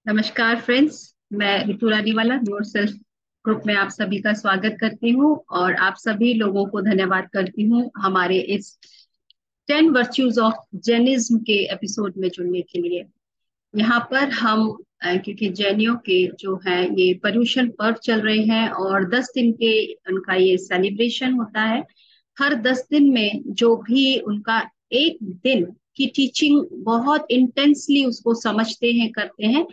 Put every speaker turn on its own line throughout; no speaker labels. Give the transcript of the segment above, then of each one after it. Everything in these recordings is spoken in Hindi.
नमस्कार फ्रेंड्स। मैं रितु रानीवाला योर सेल्फ ग्रुप में आप सभी का स्वागत करती हूँ और आप सभी लोगों को धन्यवाद करती हूँ हमारे इस 10 वर्च्यूज ऑफ जैनिज्म के एपिसोड में जुड़ने के लिए। यहाँ पर हम क्योंकि जैनियों के जो है ये पर्यूषण पर्व चल रहे हैं और 10 दिन के उनका ये सेलिब्रेशन होता है। हर 10 दिन में जो भी उनका एक दिन की टीचिंग बहुत इंटेंसली उसको समझते हैं करते हैं।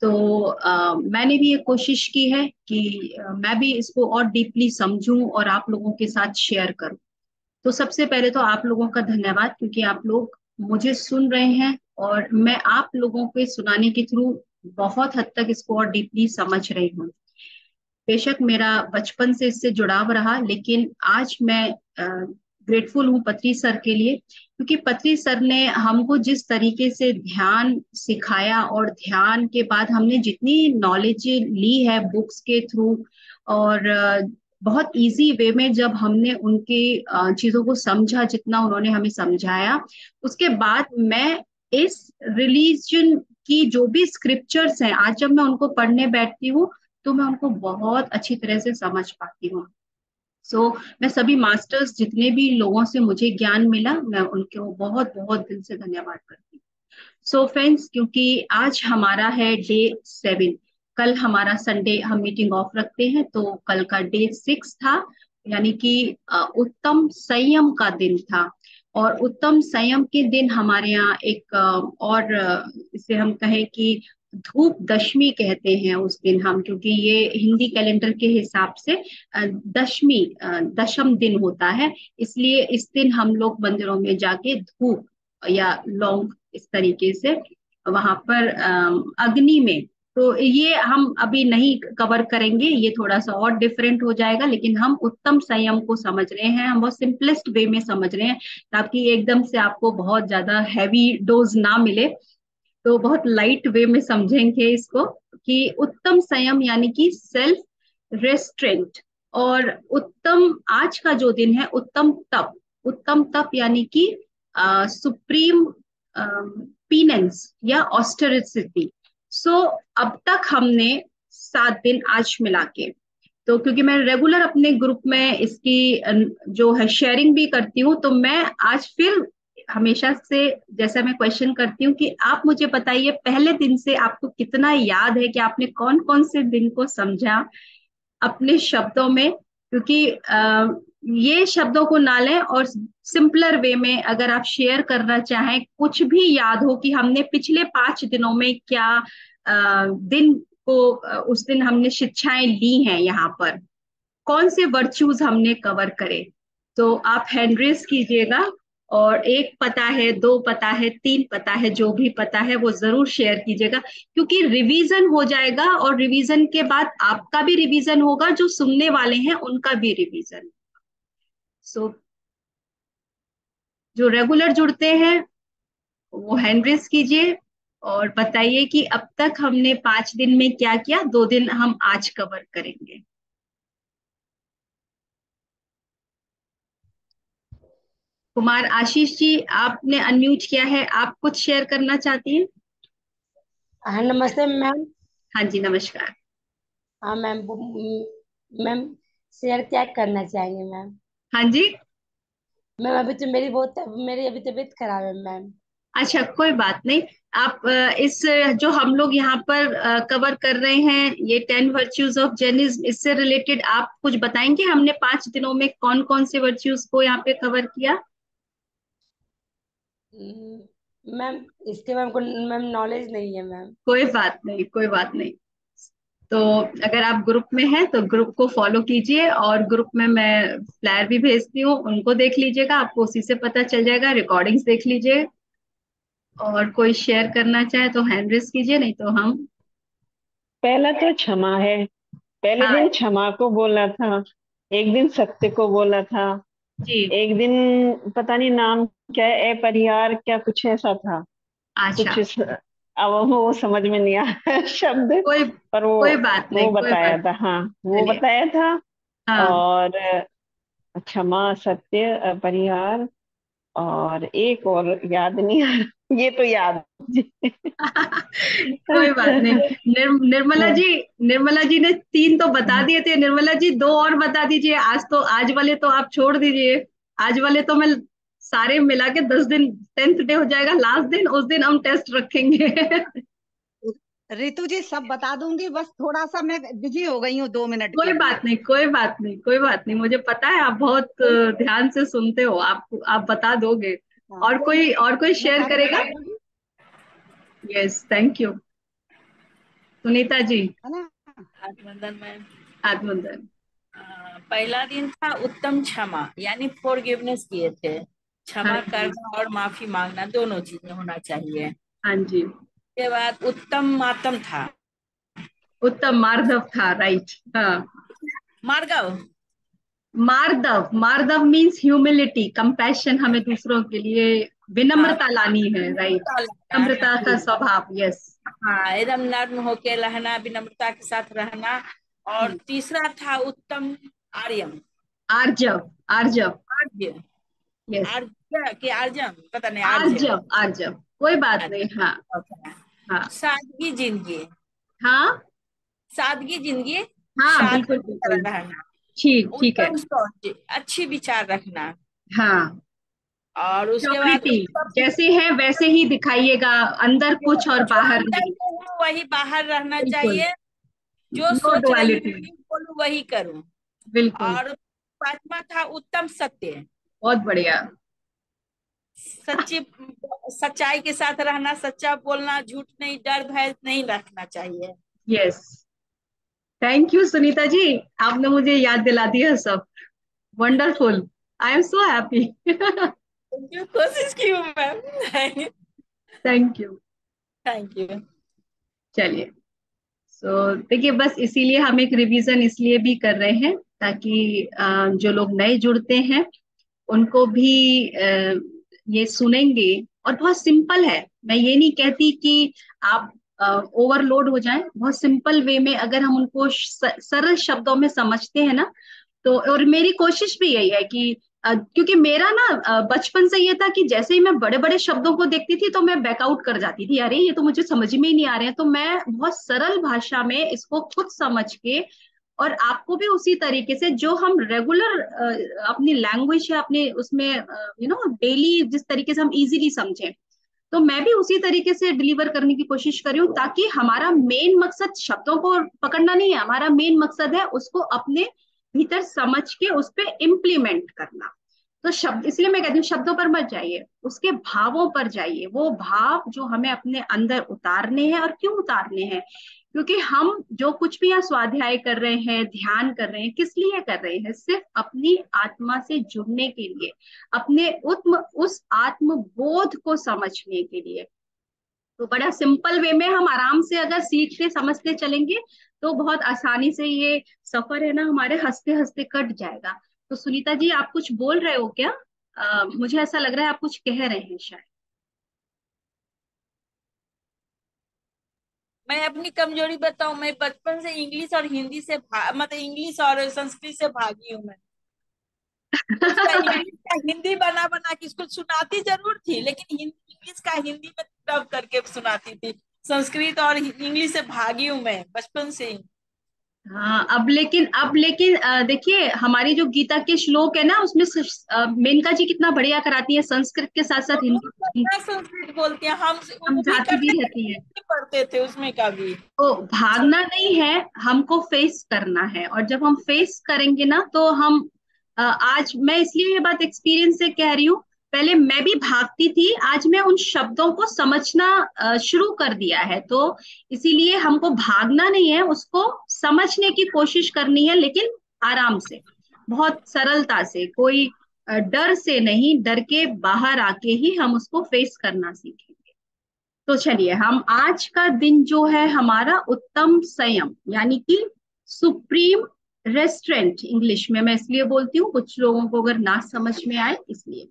तो मैंने भी ये कोशिश की है कि मैं भी इसको और डीपली समझूं और आप लोगों के साथ शेयर करूं। तो सबसे पहले तो आप लोगों का धन्यवाद क्योंकि आप लोग मुझे सुन रहे हैं और मैं आप लोगों के सुनाने के थ्रू बहुत हद तक इसको और डीपली समझ रही हूँ। बेशक मेरा बचपन से इससे जुड़ाव रहा, लेकिन आज मैं ग्रेटफुल हूँ पत्री सर के लिए, क्योंकि पत्री सर ने हमको जिस तरीके से ध्यान सिखाया और ध्यान के बाद हमने जितनी नॉलेज ली है बुक्स के थ्रू और बहुत इजी वे में जब हमने उनके चीजों को समझा, जितना उन्होंने हमें समझाया, उसके बाद मैं इस रिलीजन की जो भी स्क्रिप्चर्स हैं आज जब मैं उनको पढ़ने बैठती हूँ तो मैं उनको बहुत अच्छी तरह से समझ पाती हूँ। मैं सभी मास्टर्स जितने भी लोगों से मुझे ज्ञान मिला मैं उनको बहुत बहुत दिल से धन्यवाद करती हूँ। फ्रेंड्स, क्योंकि आज हमारा है डे 7, कल हमारा संडे हम मीटिंग ऑफ रखते हैं, तो कल का डे 6 था, यानी कि उत्तम संयम का दिन था। और उत्तम संयम के दिन हमारे यहाँ एक इसे हम कहें कि धूप दशमी कहते हैं उस दिन हम, क्योंकि ये हिंदी कैलेंडर के हिसाब से दशम दिन होता है। इसलिए इस दिन हम लोग मंदिरों में जाके धूप या लौंग इस तरीके से वहां पर अग्नि में, तो ये हम अभी नहीं कवर करेंगे, ये थोड़ा सा और डिफरेंट हो जाएगा, लेकिन हम उत्तम संयम को समझ रहे हैं, हम बहुत सिंपलेस्ट वे में समझ रहे हैं ताकि एकदम से आपको बहुत ज्यादा हैवी डोज ना मिले। तो बहुत लाइट वे में समझेंगे इसको कि उत्तम संयम यानी कि सेल्फ रेस्ट्रेंट। और उत्तम आज का जो दिन है उत्तम तप यानी कि सुप्रीम पीनेंस या ऑस्टेरिसिटी। अब तक हमने 7 दिन आज मिला के, तो क्योंकि मैं रेगुलर अपने ग्रुप में इसकी जो है शेयरिंग भी करती हूँ, तो मैं आज फिर हमेशा से जैसा मैं क्वेश्चन करती हूँ कि आप मुझे बताइए पहले दिन से आपको कितना याद है कि आपने कौन कौन से दिन को समझा अपने शब्दों में, क्योंकि ये शब्दों को ना लें और सिंपलर वे में अगर आप शेयर करना चाहें कुछ भी याद हो कि हमने पिछले 5 दिनों में क्या दिन को उस दिन हमने शिक्षाएं ली हैं, यहाँ पर कौन से वर्च्यूज हमने कवर करे, तो आप हैंड रेस कीजिएगा। और एक पता है, दो पता है, तीन पता है, जो भी पता है वो जरूर शेयर कीजिएगा, क्योंकि रिवीजन हो जाएगा और रिवीजन के बाद आपका भी रिवीजन होगा, जो सुनने वाले हैं उनका भी रिवीजन। सो जो रेगुलर जुड़ते हैं वो हैंड रेस कीजिए और बताइए कि अब तक हमने 5 दिन में क्या किया, 2 दिन हम आज कवर करेंगे। कुमार आशीष जी, आपने अनम्यूट किया है, आप कुछ शेयर करना चाहती हैं?
हाँ, नमस्ते मैम।
हाँ जी, नमस्कार।
हाँ मैम, मैम शेयर क्या करना चाहेंगे मैम?
हाँ जी।
मैम अभी तो मेरी अभी तबीयत खराब है मैम।
अच्छा, कोई बात नहीं। आप इस जो हम लोग यहाँ पर कवर कर रहे हैं ये 10 वर्च्यूज ऑफ जैनिज्म, इससे रिलेटेड आप कुछ बताएंगे हमने 5 दिनों में कौन कौन से वर्च्यूज को यहाँ पे कवर किया?
मैम इसके मैम को मैम नॉलेज नहीं है मैम।
कोई बात नहीं, कोई बात नहीं। तो अगर आप ग्रुप में हैं तो ग्रुप को फॉलो कीजिए, और ग्रुप में मैं फ्लायर भी भेजती हूँ, उनको देख लीजिएगा, आपको उसी से पता चल जाएगा, रिकॉर्डिंग्स देख लीजिए। और कोई शेयर करना चाहे तो हैंड रेस कीजिए, नहीं तो हम।
पहला तो क्षमा है। पहले
हाँ
दिन क्षमा को बोला था, एक दिन सत्य को बोला था,
जी।
एक दिन पता नहीं नाम क्या है, अपरिहार क्या कुछ ऐसा था।
अच्छा,
कुछ अब वो समझ में नहीं आया शब्द,
कोई
पर
कोई बात नहीं,
वो
कोई
बताया
बात
था, हाँ वो
चलिए।
बताया था।
हाँ।
और क्षमा, सत्य, अपरिहार, और एक और याद नहीं आ रहा ये तो याद जी।
कोई बात नहीं। निर्मला
हाँ।
जी, निर्मला जी ने 3 तो बता दिए थे, निर्मला जी 2 और बता दीजिए। आज वाले तो आप छोड़ दीजिए। आज वाले तो मैं सारे मिला के 10 दिन, 10th डे हो जाएगा लास्ट दिन, उस दिन हम टेस्ट रखेंगे।
रितु जी सब बता दूंगी, बस थोड़ा सा मैं बिजी हो गई हूँ 2 मिनट
कोई
के लिए।
बात नहीं, कोई बात नहीं, कोई बात नहीं, मुझे पता है आप बहुत ध्यान से सुनते हो, आप बता दोगे।
हाँ,
और कोई
मैं
शेयर
सारे
करेगा?
बता दूंगी,
yes, thank you. Sunita ji.
है ना।
अभिनंदन मैम।
आत्मंदन।
पहला दिन था उत्तम क्षमा, यानी फॉरगिवनेस किए थे।
हाँ
क्षमा
जी।
करना और माफी मांगना दोनों चीजें होना चाहिए।
हाँ जी।
उसके बाद उत्तम मातम था।
उत्तम मार्दव था, राइट। हाँ।
मार्गव।
मार्दव, मार्दव मीन्स ह्यूमिलिटी, कंपैशन, हमें दूसरों के लिए
हाँ,
विनम्रता लानी है, राइट।
विनम्रता लाना
विनम्रता का
है।
स्वभाव, यस।
हाँ, एकदम नर्म होके रहना, विनम्रता के साथ रहना। और तीसरा था उत्तम आर्यम।
आर्जव, आर्जव।
आर्य।
यस।
आर्य के आर्यम, पता नहीं, आर्य।
आर्जव, आर्जव, कोई बात नहीं। हाँ।
अच्छा।
हाँ।
सादगी जिंदगी।
हाँ।
सादगी जिंदगी।
हाँ,
सादगी
बिल्कुल
की
बिल्कुल।
तरह रहना।
ठीक, ठीक है।
उत्तम सोच, अच्छी विचार रखना।
हाँ।
और उसके बाद
प्योरिटी,
उत्तम,
जैसे है वैसे ही दिखाइएगा, अंदर कुछ और
जो
बाहर
अंदर
नहीं।
से हूँ वही बाहर रहना
बिल्कुल।
चाहिए। जो
नो
सोच रही हूँ
डुअलिटी।
वही बोलूं, वही करूं।
बिल्कुल।
और पांचवा था उत्तम सत्य।
बहुत बढ़िया।
सच्ची, सच्चाई के साथ रहना, सच्चा बोलना, झूठ नहीं, डर भय नहीं रखना चाहिए।
Yes. Thank you Sunita ji, आपने मुझे याद दिला दिया सब। Wonderful. I am so happy.
जो कोशिश की हूँ ma'am.
Thank you.
Thank you.
चलिए। देखिए, बस इसीलिए हम एक रिवीजन इसलिए भी कर रहे हैं ताकि जो लोग नए जुड़ते हैं उनको भी ये सुनेंगे। और बहुत सिंपल है, मैं ये नहीं कहती कि आप ओवरलोड हो जाएं। बहुत सिंपल वे में अगर हम उनको सरल शब्दों में समझते हैं ना, तो और मेरी कोशिश भी यही है कि क्योंकि मेरा ना बचपन से ये था कि जैसे ही मैं बड़े बड़े शब्दों को देखती थी तो मैं बैकआउट कर जाती थी, अरे ये तो मुझे समझ में ही नहीं आ रहे हैं। तो मैं बहुत सरल भाषा में इसको खुद समझ के, और आपको भी उसी तरीके से जो हम रेगुलर अपनी लैंग्वेज या अपने उसमें डेली जिस तरीके से हम इजीली समझें, तो मैं भी उसी तरीके से डिलीवर करने की कोशिश कर रही हूँ, ताकि हमारा मेन मकसद शब्दों को पकड़ना नहीं है, हमारा मेन मकसद है उसको अपने भीतर समझ के उस पर इम्प्लीमेंट करना। तो शब्द, इसलिए मैं कहती हूँ शब्दों पर मत जाइए, उसके भावों पर जाइए। वो भाव जो हमें अपने अंदर उतारने हैं, और क्यों उतारने हैं, क्योंकि हम जो कुछ भी यहाँ स्वाध्याय कर रहे हैं, ध्यान कर रहे हैं, किस लिए कर रहे हैं? सिर्फ अपनी आत्मा से जुड़ने के लिए, अपने उस आत्म बोध को समझने के लिए। तो बड़ा सिंपल वे में हम आराम से अगर सीखते समझते चलेंगे, तो बहुत आसानी से ये सफर है ना हमारे हंसते हंसते कट जाएगा। तो सुनीता जी, आप कुछ बोल रहे हो क्या? मुझे ऐसा लग रहा है आप कुछ कह रहे हैं शायद।
मैं अपनी कमजोरी बताऊं, मैं बचपन से इंग्लिश और हिंदी से मतलब इंग्लिश और संस्कृत से भागी हूँ मैं। तो उसका इंग्लिश का हिंदी बना बना के इसको सुनाती जरूर थी, लेकिन इंग्लिश का हिंदी में डब करके सुनाती थी। संस्कृत और इंग्लिश से भागी हूँ मैं बचपन से ही।
हाँ, अब लेकिन देखिए, हमारी जो गीता के श्लोक है ना, उसमें मेनका जी कितना बढ़िया कराती है, संस्कृत के साथ
वो
साथ
बहुत
हिंदी
बढ़िया संस्कृत बोलते हैं, हम वो भी
समझाती
करते
भी
थे,
रहती है।
भी पढ़ते थे उसमें का भी।
तो भागना नहीं है, हमको फेस करना है। और जब हम फेस करेंगे ना, तो हम आज मैं इसलिए ये बात एक्सपीरियंस से कह रही हूँ, पहले मैं भी भागती थी, आज मैं उन शब्दों को समझना शुरू कर दिया है। तो इसीलिए हमको भागना नहीं है, उसको समझने की कोशिश करनी है, लेकिन आराम से, बहुत सरलता से, कोई डर से नहीं, डर के बाहर आके ही हम उसको फेस करना सीखेंगे। तो चलिए, हम आज का दिन जो है हमारा उत्तम संयम, यानी कि सुप्रीम रेस्ट्रेंट, इंग्लिश में मैं इसलिए बोलती हूँ, कुछ लोगों को अगर ना समझ में आए इसलिए।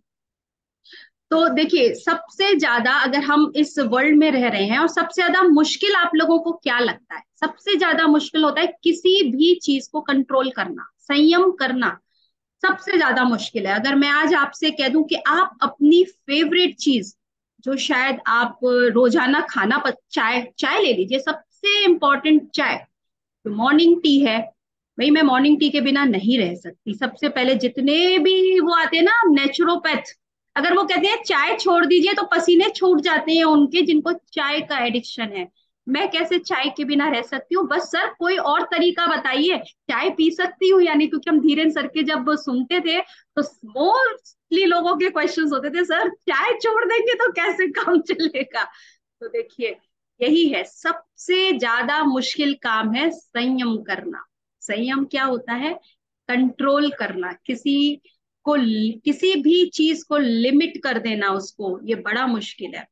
तो देखिए, सबसे ज्यादा अगर हम इस वर्ल्ड में रह रहे हैं, और सबसे ज्यादा मुश्किल आप लोगों को क्या लगता है? सबसे ज्यादा मुश्किल होता है किसी भी चीज को कंट्रोल करना, संयम करना सबसे ज्यादा मुश्किल है। अगर मैं आज आपसे कह दूं कि आप अपनी फेवरेट चीज जो शायद आप रोजाना चाय चाय ले लीजिए, सबसे इम्पोर्टेंट चाय। तो मॉर्निंग टी है भाई, मैं मॉर्निंग टी के बिना नहीं रह सकती। सबसे पहले जितने भी वो आते हैं ना नेचुरोपैथ, अगर वो कहते हैं चाय छोड़ दीजिए तो पसीने छूट जाते हैं उनके, जिनको चाय का एडिक्शन है। मैं कैसे चाय के बिना रह सकती हूँ? बस सर कोई और तरीका बताइए, चाय पी सकती हूँ यानी, क्योंकि हम धीरेन सर के जब सुनते थे तो मोस्टली लोगों के क्वेश्चंस होते थे, सर चाय छोड़ देंगे तो कैसे काम चलेगा। तो देखिए, यही है सबसे ज्यादा मुश्किल काम है, संयम करना। संयम क्या होता है? कंट्रोल करना, किसी भी चीज को लिमिट कर देना उसको, ये बड़ा मुश्किल है।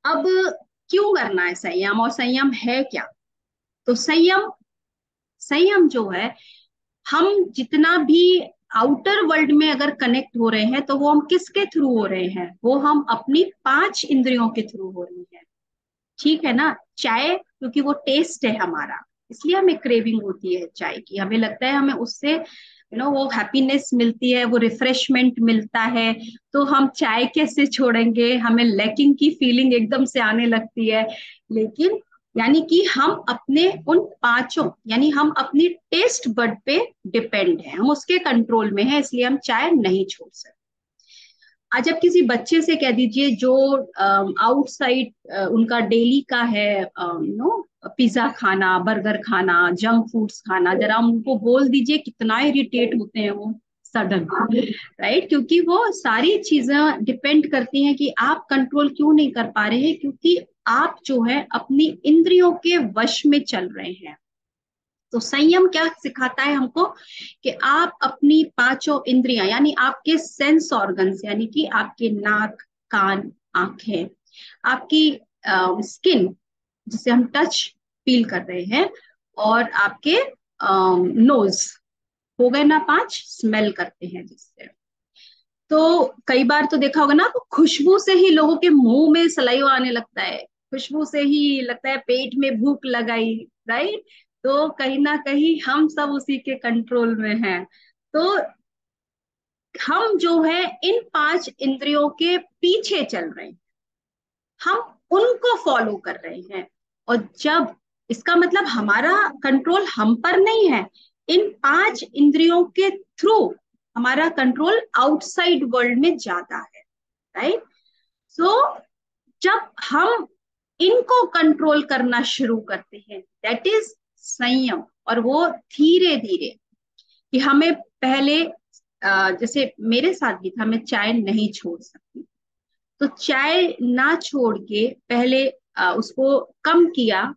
अब क्यों करना है संयम, और संयम है क्या? तो संयम संयम जो है, हम जितना भी आउटर वर्ल्ड में अगर कनेक्ट हो रहे हैं तो वो हम किसके थ्रू हो रहे हैं? वो हम अपनी 5 इंद्रियों के थ्रू हो रहे हैं। ठीक है ना? चाय क्योंकि वो टेस्ट है हमारा, इसलिए हमें क्रेविंग होती है चाय की, हमें लगता है हमें उससे वो हैप्पीनेस मिलती है, वो रिफ्रेशमेंट मिलता है। तो हम चाय कैसे छोड़ेंगे? हमें लैकिंग की फीलिंग एकदम से आने लगती है। लेकिन यानी कि हम अपने उन 5 यानी हम अपनी टेस्ट बड पे डिपेंड है, हम उसके कंट्रोल में है, इसलिए हम चाय नहीं छोड़ सकते। आज आप किसी बच्चे से कह दीजिए जो आउटसाइड उनका डेली का है पिज्जा खाना, बर्गर खाना, जंक फूड्स खाना, जरा उनको बोल दीजिए, कितना इरिटेट होते हैं वो सडन, राइट? क्योंकि वो सारी चीजें डिपेंड करती हैं कि आप कंट्रोल क्यों नहीं कर पा रहे हैं, क्योंकि आप जो है अपनी इंद्रियों के वश में चल रहे हैं। तो संयम क्या सिखाता है हमको? कि आप अपनी 5 इंद्रियां यानी आपके सेंस ऑर्गन्स, यानी कि आपके नाक, कान, आंखें, आपकी स्किन जिसे हम टच फील कर रहे हैं, और आपके नोज, हो गए ना 5, स्मेल करते हैं जिससे। तो कई बार तो देखा होगा ना, तो खुशबू से ही लोगों के मुंह में सलाइवा आने लगता है, खुशबू से ही लगता है पेट में भूख लगाई, राइट? तो कहीं ना कहीं हम सब उसी के कंट्रोल में हैं। तो हम जो है इन 5 इंद्रियों के पीछे चल रहे हैं, हम उनको फॉलो कर रहे हैं। और जब इसका मतलब हमारा कंट्रोल हम पर नहीं है, इन 5 इंद्रियों के थ्रू हमारा कंट्रोल आउटसाइड वर्ल्ड में जाता है, राइट? सो जब हम इनको कंट्रोल करना शुरू करते हैं, दैट इज संयम। और वो धीरे धीरे, कि हमें पहले जैसे मेरे साथ भी था, मैं चाय नहीं छोड़ सकती, तो चाय ना छोड़ के पहले उसको कम किया,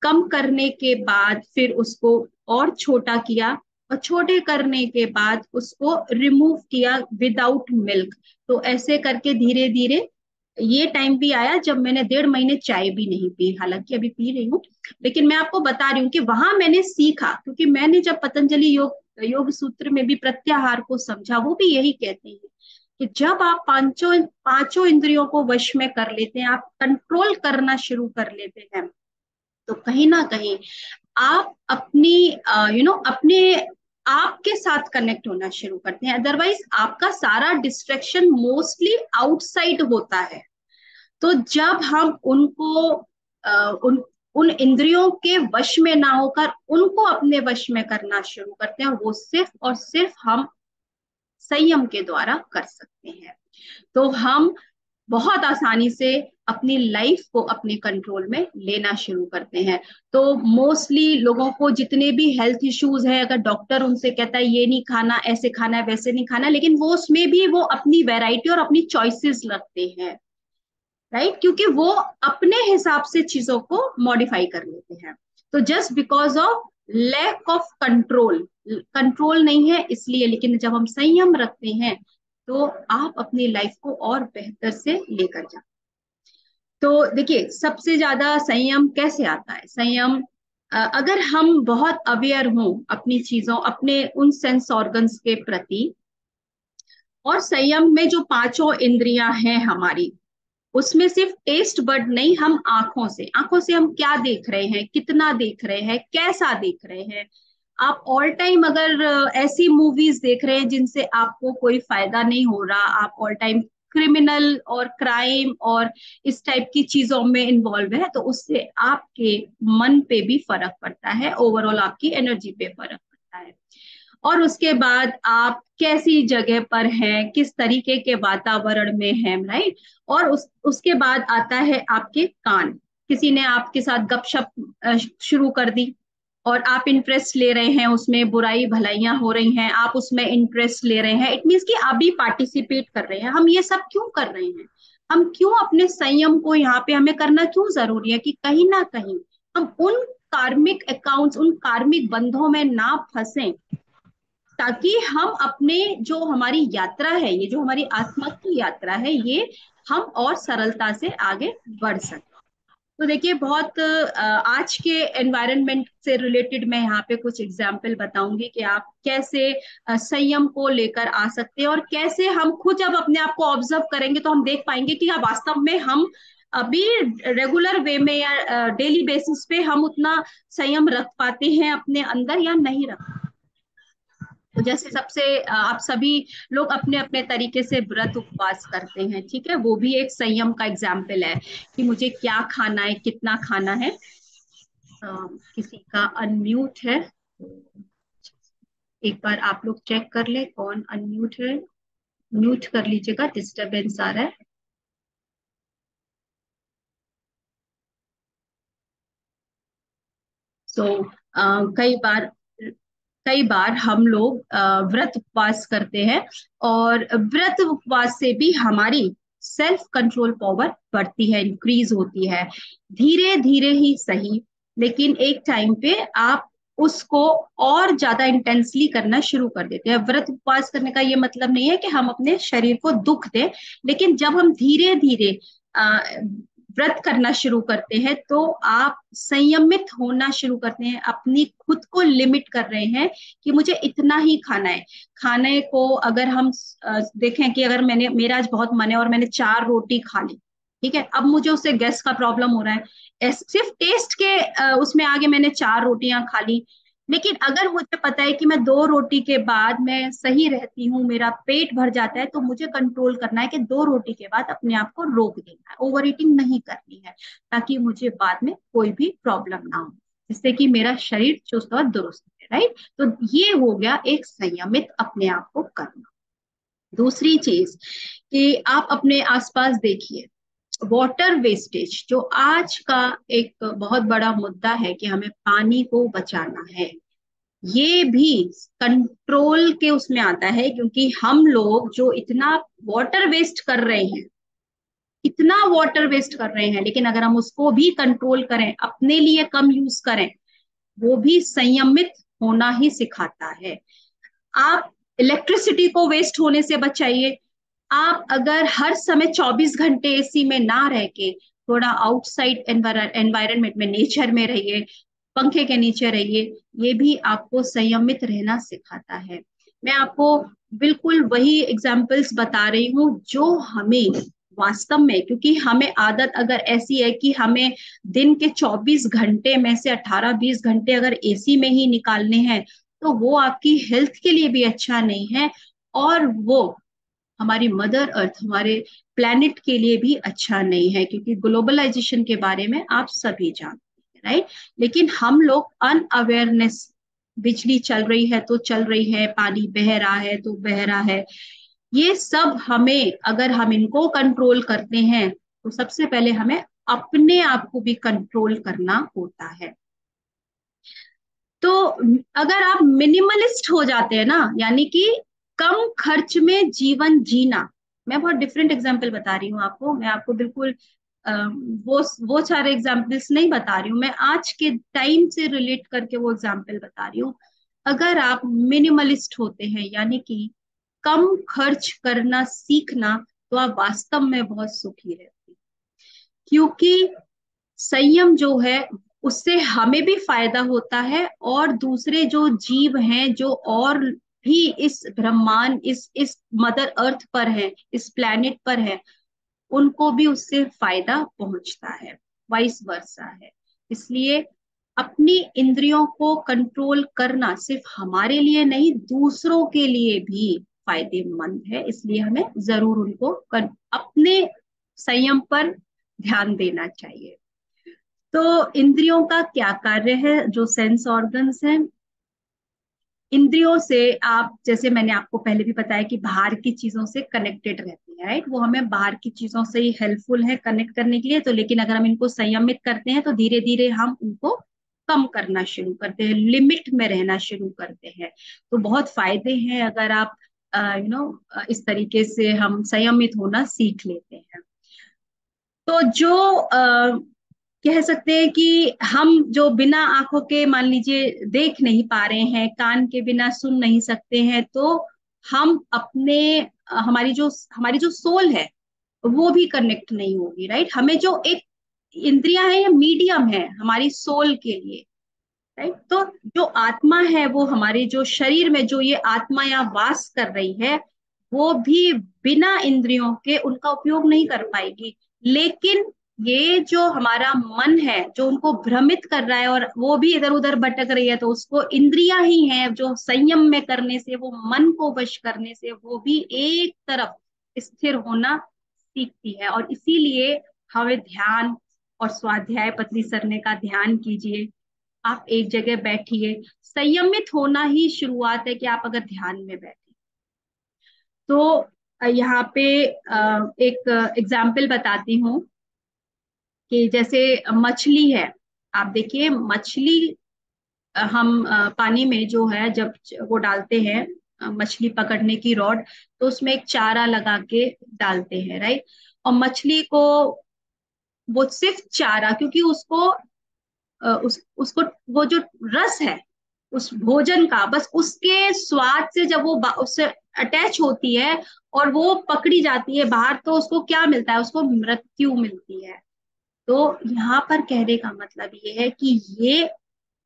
कम करने के बाद फिर उसको और छोटा किया, और छोटे करने के बाद उसको रिमूव किया विदाउट मिल्क। तो ऐसे करके धीरे धीरे ये टाइम भी आया जब मैंने 1.5 महीने चाय भी नहीं पी, हालांकि अभी पी रही हूँ। लेकिन मैं आपको बता रही हूँ कि वहां मैंने सीखा, क्योंकि मैंने जब पतंजलि योग सूत्र में भी प्रत्याहार को समझा, वो भी यही कहते हैं कि जब आप पांचों इंद्रियों को वश में कर लेते हैं, आप कंट्रोल करना शुरू कर लेते हैं, तो कहीं ना कहीं आप अपनी अपने आपके साथ कनेक्ट होना शुरू करते हैं। अदरवाइज आपका सारा डिस्ट्रैक्शन मोस्टली आउटसाइड होता है। तो जब हम उनको उन इंद्रियों के वश में ना होकर उनको अपने वश में करना शुरू करते हैं, वो सिर्फ और सिर्फ हम संयम के द्वारा कर सकते हैं। तो हम बहुत आसानी से अपनी लाइफ को अपने कंट्रोल में लेना शुरू करते हैं। तो मोस्टली लोगों को जितने भी हेल्थ इश्यूज है, अगर डॉक्टर उनसे कहता है ये नहीं खाना, ऐसे खाना है, वैसे नहीं खाना, लेकिन वो उसमें भी वो अपनी वैरायटी और अपनी चॉइसेस रखते हैं, राइट? क्योंकि वो अपने हिसाब से चीजों को मॉडिफाई कर लेते हैं। तो just because of lack of control नहीं है इसलिए। लेकिन जब हम संयम रखते हैं तो आप अपनी लाइफ को और बेहतर से लेकर जाते। तो देखिए, सबसे ज्यादा संयम कैसे आता है? संयम अगर हम बहुत अवेयर हों अपनी चीजों, अपने उन सेंस ऑर्गन्स के प्रति, और संयम में जो 5 इंद्रियां हैं हमारी, उसमें सिर्फ टेस्ट बड नहीं, हम आंखों से हम क्या देख रहे हैं, कितना देख रहे हैं, कैसा देख रहे हैं। आप ऑल टाइम अगर ऐसी मूवीज देख रहे हैं जिनसे आपको कोई फायदा नहीं हो रहा, आप ऑल टाइम क्रिमिनल और क्राइम और इस टाइप की चीजों में इन्वॉल्व है, तो उससे आपके मन पे भी फर्क पड़ता है, ओवरऑल आपकी एनर्जी पे फर्क पड़ता है। और उसके बाद आप कैसी जगह पर हैं, किस तरीके के वातावरण में हैं, राइट। और उसके बाद आता है आपके कान। किसी ने आपके साथ गपशप शुरू कर दी और आप इंटरेस्ट ले रहे हैं उसमें, बुराई भलाइयां हो रही हैं, आप उसमें इंटरेस्ट ले रहे हैं, इट मीन्स कि आप भी पार्टिसिपेट कर रहे हैं। हम ये सब क्यों कर रहे हैं, हम क्यों अपने संयम को यहाँ पे हमें करना क्यों जरूरी है, कि कहीं ना कहीं हम उन कार्मिक अकाउंट्स, उन कार्मिक बंधों में ना फंसें, ताकि हम अपने जो हमारी यात्रा है, ये जो हमारी आत्मा की यात्रा है, ये हम और सरलता से आगे बढ़ सकें। तो देखिए, बहुत आज के एनवायरनमेंट से रिलेटेड मैं यहाँ पे कुछ एग्जाम्पल बताऊंगी कि आप कैसे संयम को लेकर आ सकते हैं, और कैसे हम खुद जब अपने आप को ऑब्जर्व करेंगे तो हम देख पाएंगे कि वास्तव में हम अभी रेगुलर वे में या डेली बेसिस पे हम उतना संयम रख पाते हैं अपने अंदर या नहीं रख। तो जैसे सबसे आप सभी लोग अपने अपने तरीके से व्रत उपवास करते हैं, ठीक है, वो भी एक संयम का एग्जाम्पल है कि मुझे क्या खाना है, कितना खाना है। किसी का अनम्यूट है, एक बार आप लोग चेक कर ले कौन अनम्यूट है, म्यूट कर लीजिएगा, डिस्टरबेंस आ रहा है। सो कई बार हम लोग व्रत उपवास करते हैं, और व्रत उपवास से भी हमारी सेल्फ कंट्रोल पावर बढ़ती है, इंक्रीज होती है, धीरे धीरे ही सही, लेकिन एक टाइम पे आप उसको और ज्यादा इंटेंसली करना शुरू कर देते हैं। व्रत उपवास करने का ये मतलब नहीं है कि हम अपने शरीर को दुख दें, लेकिन जब हम धीरे धीरे व्रत करना शुरू करते हैं तो आप संयमित होना शुरू करते हैं, अपनी खुद को लिमिट कर रहे हैं कि मुझे इतना ही खाना है। खाने को अगर हम देखें कि अगर मेरा आज बहुत मन है और मैंने 4 रोटी खा ली, ठीक है, अब मुझे उससे गैस का प्रॉब्लम हो रहा है, सिर्फ टेस्ट के उसमें आगे मैंने 4 रोटियां खा ली, लेकिन अगर मुझे पता है कि मैं 2 रोटी के बाद मैं सही रहती हूँ, मेरा पेट भर जाता है, तो मुझे कंट्रोल करना है कि 2 रोटी के बाद अपने आप को रोक देना है, ओवर ईटिंग नहीं करनी है, ताकि मुझे बाद में कोई भी प्रॉब्लम ना हो, जिससे कि मेरा शरीर चुस्त और दुरुस्त है, राइट। तो ये हो गया एक संयमित अपने आप को करना। दूसरी चीज कि आप अपने आसपास देखिए, वाटर वेस्टेज जो आज का एक बहुत बड़ा मुद्दा है कि हमें पानी को बचाना है, ये भी कंट्रोल के उसमें आता है, क्योंकि हम लोग जो इतना वाटर वेस्ट कर रहे हैं, इतना वाटर वेस्ट कर रहे हैं, लेकिन अगर हम उसको भी कंट्रोल करें, अपने लिए कम यूज करें, वो भी संयमित होना ही सिखाता है। आप इलेक्ट्रिसिटी को वेस्ट होने से बचाइए। आप अगर हर समय 24 घंटे एसी में ना रह के थोड़ा आउटसाइड एनवायरनमेंट में, नेचर में रहिए, पंखे के नीचे रहिए, ये भी आपको संयमित रहना सिखाता है। मैं आपको बिल्कुल वही एग्जाम्पल्स बता रही हूँ जो हमें वास्तव में, क्योंकि हमें आदत अगर ऐसी है कि हमें दिन के 24 घंटे में से 18-20 घंटे अगर एसी में ही निकालने हैं, तो वो आपकी हेल्थ के लिए भी अच्छा नहीं है, और वो हमारी मदर अर्थ, हमारे प्लेनेट के लिए भी अच्छा नहीं है, क्योंकि ग्लोबलाइजेशन के बारे में आप सभी जानते हैं, राइट। लेकिन हम लोग अनअवेयरनेस, बिजली चल रही है तो चल रही है, पानी बह रहा है तो बह रहा है, ये सब हमें, अगर हम इनको कंट्रोल करते हैं, तो सबसे पहले हमें अपने आप को भी कंट्रोल करना होता है। तो अगर आप मिनिमलिस्ट हो जाते हैं ना, यानी कि कम खर्च में जीवन जीना, मैं बहुत डिफरेंट एग्जांपल बता रही हूँ आपको, मैं आपको बिल्कुल वो सारे एग्जांपल्स नहीं बता रही हूँ, मैं आज के टाइम से रिलेट करके वो एग्जांपल बता रही हूँ। अगर आप मिनिमलिस्ट होते हैं, यानी कि कम खर्च करना सीखना, तो आप वास्तव में बहुत सुखी रहते हैं, क्योंकि संयम जो है उससे हमें भी फायदा होता है, और दूसरे जो जीव हैं जो और भी इस ब्रह्मांड, इस मदर अर्थ पर है, इस प्लेनेट पर है, उनको भी उससे फायदा पहुंचता है, वाइस वर्सा है। इसलिए अपनी इंद्रियों को कंट्रोल करना सिर्फ हमारे लिए नहीं, दूसरों के लिए भी फायदेमंद है, इसलिए हमें जरूर उनको अपने संयम पर ध्यान देना चाहिए। तो इंद्रियों का क्या कार्य है, जो सेंस ऑर्गन्स हैं, इंद्रियों से आप, जैसे मैंने आपको पहले भी बताया कि बाहर की चीजों से कनेक्टेड रहते हैं, राइट, वो हमें बाहर की चीजों से ही हेल्पफुल है कनेक्ट करने के लिए। तो लेकिन अगर हम इनको संयमित करते हैं तो धीरे धीरे हम उनको कम करना शुरू करते हैं, लिमिट में रहना शुरू करते हैं। तो बहुत फायदे हैं अगर आप इस तरीके से हम संयमित होना सीख लेते हैं। तो जो कह सकते हैं कि हम जो बिना आंखों के मान लीजिए देख नहीं पा रहे हैं, कान के बिना सुन नहीं सकते हैं, तो हम अपने हमारी जो सोल है वो भी कनेक्ट नहीं होगी, राइट। हमें जो एक इंद्रियां है, ये मीडियम है हमारी सोल के लिए, राइट। तो जो आत्मा है, वो हमारे जो शरीर में जो ये आत्मा या वास कर रही है, वो भी बिना इंद्रियों के उनका उपयोग नहीं कर पाएगी। लेकिन ये जो हमारा मन है, जो उनको भ्रमित कर रहा है और वो भी इधर उधर भटक रही है, तो उसको इंद्रियां ही हैं जो संयम में करने से, वो मन को वश करने से वो भी एक तरफ स्थिर होना सीखती है। और इसीलिए हमें ध्यान और स्वाध्याय, पत्नी सर ने का ध्यान कीजिए, आप एक जगह बैठिए, संयमित होना ही शुरुआत है कि आप अगर ध्यान में बैठे। तो यहाँ पे एक एग्जाम्पल बताती हूँ कि जैसे मछली है, आप देखिए मछली, हम पानी में जो है जब वो डालते हैं मछली पकड़ने की रॉड, तो उसमें एक चारा लगा के डालते हैं, राइट। और मछली को वो सिर्फ चारा, क्योंकि उसको उसको वो जो रस है उस भोजन का, बस उसके स्वाद से जब वो उससे अटैच होती है और वो पकड़ी जाती है बाहर, तो उसको क्या मिलता है, उसको मृत्यु मिलती है। तो यहाँ पर कहने का मतलब ये है कि ये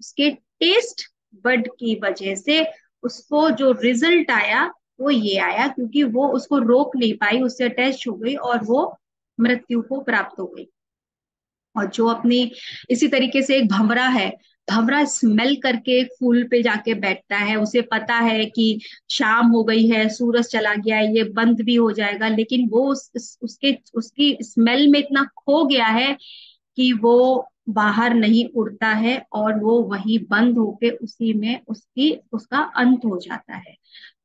उसके टेस्ट बड की वजह से उसको जो रिजल्ट आया वो ये आया, क्योंकि वो उसको रोक नहीं पाई, उससे अटैच हो गई और वो मृत्यु को प्राप्त हो गई। और जो अपनी इसी तरीके से एक भंवरा है, भंवरा स्मेल करके एक फूल पे जाके बैठता है, उसे पता है कि शाम हो गई है, सूरज चला गया है, ये बंद भी हो जाएगा, लेकिन वो उसकी स्मेल में इतना खो गया है कि वो बाहर नहीं उड़ता है और वो वही बंद होके उसी में उसका अंत हो जाता है।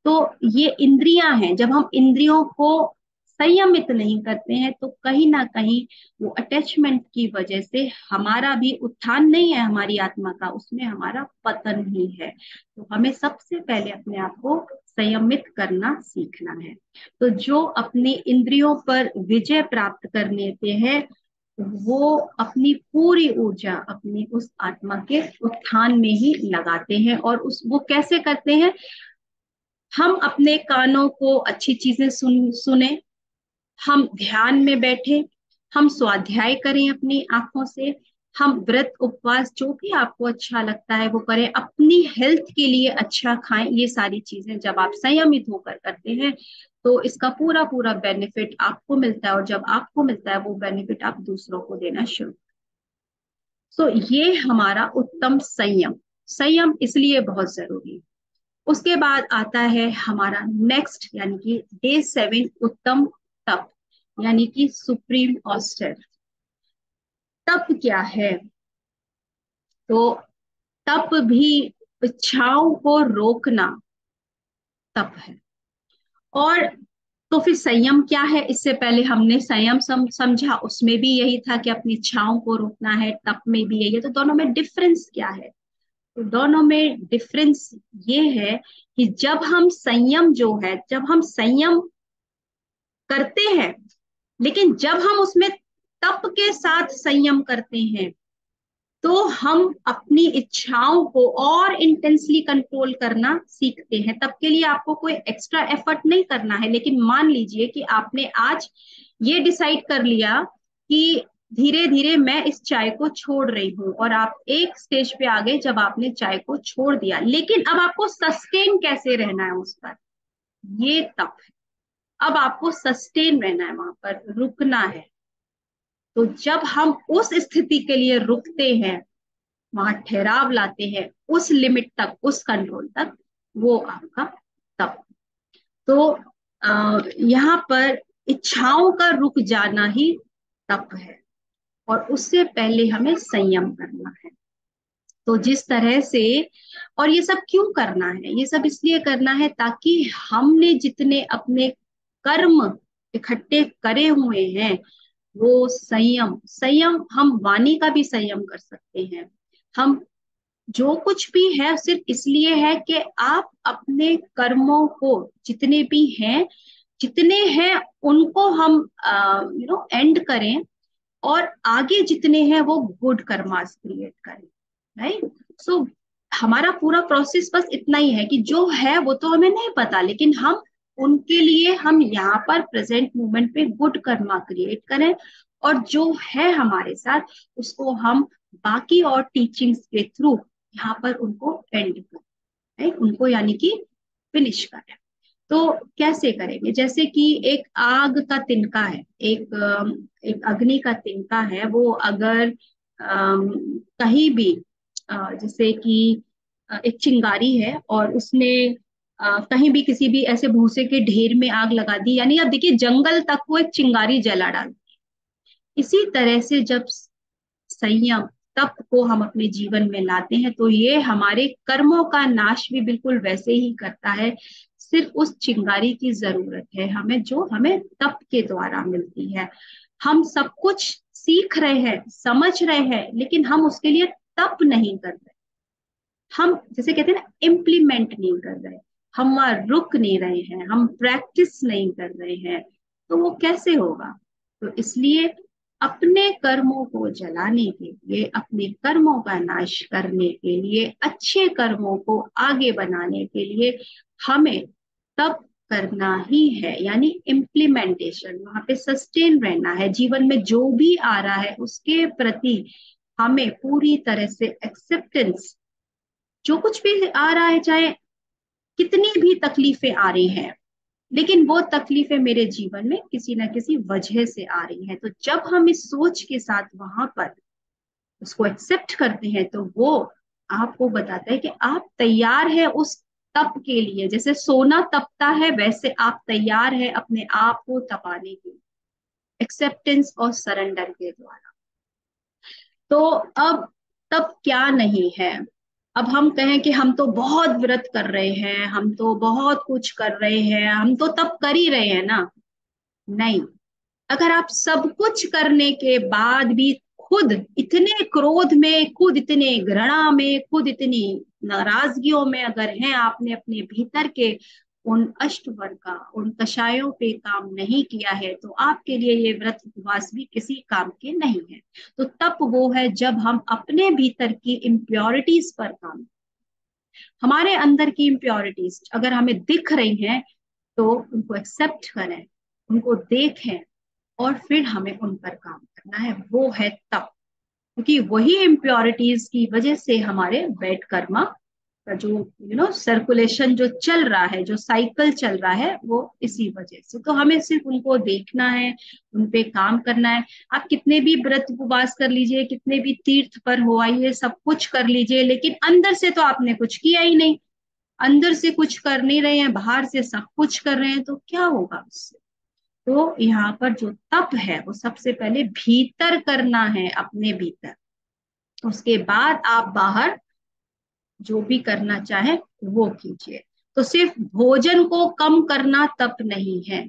तो ये इंद्रियां हैं, जब हम इंद्रियों को संयमित नहीं करते हैं तो कहीं ना कहीं वो अटैचमेंट की वजह से हमारा भी उत्थान नहीं है, हमारी आत्मा का, उसमें हमारा पतन ही है। तो हमें सबसे पहले अपने आप को संयमित करना सीखना है। तो जो अपनी इंद्रियों पर विजय प्राप्त कर लेते हैं, वो अपनी पूरी ऊर्जा अपनी उस आत्मा के उत्थान में ही लगाते हैं। और वो कैसे करते हैं, हम अपने कानों को अच्छी चीजें सुने, हम ध्यान में बैठे, हम स्वाध्याय करें अपनी आंखों से, हम व्रत उपवास जो भी आपको अच्छा लगता है वो करें, अपनी हेल्थ के लिए अच्छा खाएं। ये सारी चीजें जब आप संयमित होकर करते हैं तो इसका पूरा पूरा बेनिफिट आपको मिलता है, और जब आपको मिलता है वो बेनिफिट आप दूसरों को देना शुरू। तो ये हमारा उत्तम संयम, संयम इसलिए बहुत जरूरी है। उसके बाद आता है हमारा नेक्स्ट, यानी कि डे 7, उत्तम तप, यानी कि सुप्रीम ऑस्टर। तप क्या है? तो तप भी इच्छाओं को रोकना तप है। और तो फिर संयम क्या है? इससे पहले हमने संयम समझा, उसमें भी यही था कि अपनी इच्छाओं को रोकना है, तप में भी यही है। तो दोनों में डिफरेंस क्या है? तो दोनों में डिफरेंस ये है कि जब हम संयम जो है, जब हम संयम करते हैं, लेकिन जब हम उसमें तप के साथ संयम करते हैं, तो हम अपनी इच्छाओं को और इंटेंसली कंट्रोल करना सीखते हैं। तब के लिए आपको कोई एक्स्ट्रा एफर्ट नहीं करना है। लेकिन मान लीजिए कि आपने आज ये डिसाइड कर लिया कि धीरे धीरे मैं इस चाय को छोड़ रही हूँ, और आप एक स्टेज पे आ गए जब आपने चाय को छोड़ दिया, लेकिन अब आपको सस्टेन कैसे रहना है उस पर, ये तप है। अब आपको सस्टेन रहना है, वहां पर रुकना है। तो जब हम उस स्थिति के लिए रुकते हैं, वहां ठहराव लाते हैं, उस लिमिट तक, उस कंट्रोल तक, वो आपका तप। तो यहाँ पर इच्छाओं का रुक जाना ही तप है, और उससे पहले हमें संयम करना है। तो जिस तरह से, और ये सब क्यों करना है, ये सब इसलिए करना है ताकि हमने जितने अपने कर्म इकट्ठे करे हुए हैं, वो संयम, संयम हम वाणी का भी संयम कर सकते हैं। हम जो कुछ भी है सिर्फ इसलिए है कि आप अपने कर्मों को जितने भी हैं, जितने हैं उनको हम एंड करें, और आगे जितने हैं वो गुड कर्मास क्रिएट करें, राइट। सो हमारा पूरा प्रोसेस बस इतना ही है कि जो है वो तो हमें नहीं पता, लेकिन हम उनके लिए हम यहाँ पर प्रेजेंट मोमेंट पे गुड कर्मा क्रिएट करें, और जो है हमारे साथ उसको हम बाकी और टीचिंग्स के थ्रू यहाँ पर उनको एंड करें, राइट, उनको यानी कि फिनिश करें। तो कैसे करेंगे, जैसे कि एक आग का तिनका है, एक अग्नि का तिनका है, वो अगर कहीं भी जैसे कि एक चिंगारी है और उसने कहीं भी किसी भी ऐसे भूसे के ढेर में आग लगा दी, यानी अब देखिए जंगल तक वो एक चिंगारी जला डालती है। इसी तरह से जब संयम तप को हम अपने जीवन में लाते हैं तो ये हमारे कर्मों का नाश भी बिल्कुल वैसे ही करता है। सिर्फ उस चिंगारी की जरूरत है हमें, जो हमें तप के द्वारा मिलती है। हम सब कुछ सीख रहे हैं, समझ रहे हैं, लेकिन हम उसके लिए तप नहीं कर रहे। हम जैसे कहते हैं ना, इम्प्लीमेंट नहीं कर रहे, हम वहां रुक नहीं रहे हैं, हम प्रैक्टिस नहीं कर रहे हैं, तो वो कैसे होगा। तो इसलिए अपने कर्मों को जलाने के लिए, अपने कर्मों का नाश करने के लिए, अच्छे कर्मों को आगे बनाने के लिए हमें तब करना ही है, यानी इम्प्लीमेंटेशन, वहां पे सस्टेन रहना है। जीवन में जो भी आ रहा है उसके प्रति हमें पूरी तरह से एक्सेप्टेंस, जो कुछ भी आ रहा है, चाहे कितनी भी तकलीफें आ रही हैं, लेकिन वो तकलीफें मेरे जीवन में किसी ना किसी वजह से आ रही हैं। तो जब हम इस सोच के साथ वहां पर उसको एक्सेप्ट करते हैं, तो वो आपको बताता है कि आप तैयार है उस तप के लिए। जैसे सोना तपता है, वैसे आप तैयार है अपने आप को तपाने के लिए, एक्सेप्टेंस और सरेंडर के द्वारा। तो अब तप क्या नहीं है। अब हम कहें कि हम तो बहुत व्रत कर रहे हैं, हम तो बहुत कुछ कर रहे हैं, हम तो तप कर ही रहे हैं ना। नहीं, अगर आप सब कुछ करने के बाद भी खुद इतने क्रोध में, खुद इतने घृणा में, खुद इतनी नाराजगियों में अगर हैं, आपने अपने भीतर के उन अष्टवर का, उन कषायों पे काम नहीं किया है, तो आपके लिए ये व्रत उपवास भी किसी काम के नहीं है। तो तप वो है जब हम अपने भीतर की इम्प्योरिटीज पर काम, हमारे अंदर की इम्प्योरिटीज अगर हमें दिख रही हैं तो उनको एक्सेप्ट करें, उनको देखें, और फिर हमें उन पर काम करना है, वो है तप। क्योंकि वही इम्प्योरिटीज की वजह से हमारे बैड कर्मा का जो सर्कुलेशन जो चल रहा है, जो साइकिल चल रहा है, वो इसी वजह से। तो हमें सिर्फ उनको देखना है, उन पे काम करना है। आप कितने भी व्रत उपवास कर लीजिए, कितने भी तीर्थ पर हो आइए, सब कुछ कर लीजिए, लेकिन अंदर से तो आपने कुछ किया ही नहीं। अंदर से कुछ कर नहीं रहे हैं, बाहर से सब कुछ कर रहे हैं, तो क्या होगा उससे। तो यहाँ पर जो तप है वो सबसे पहले भीतर करना है, अपने भीतर। उसके बाद आप बाहर जो भी करना चाहे वो कीजिए। तो सिर्फ भोजन को कम करना तप नहीं है।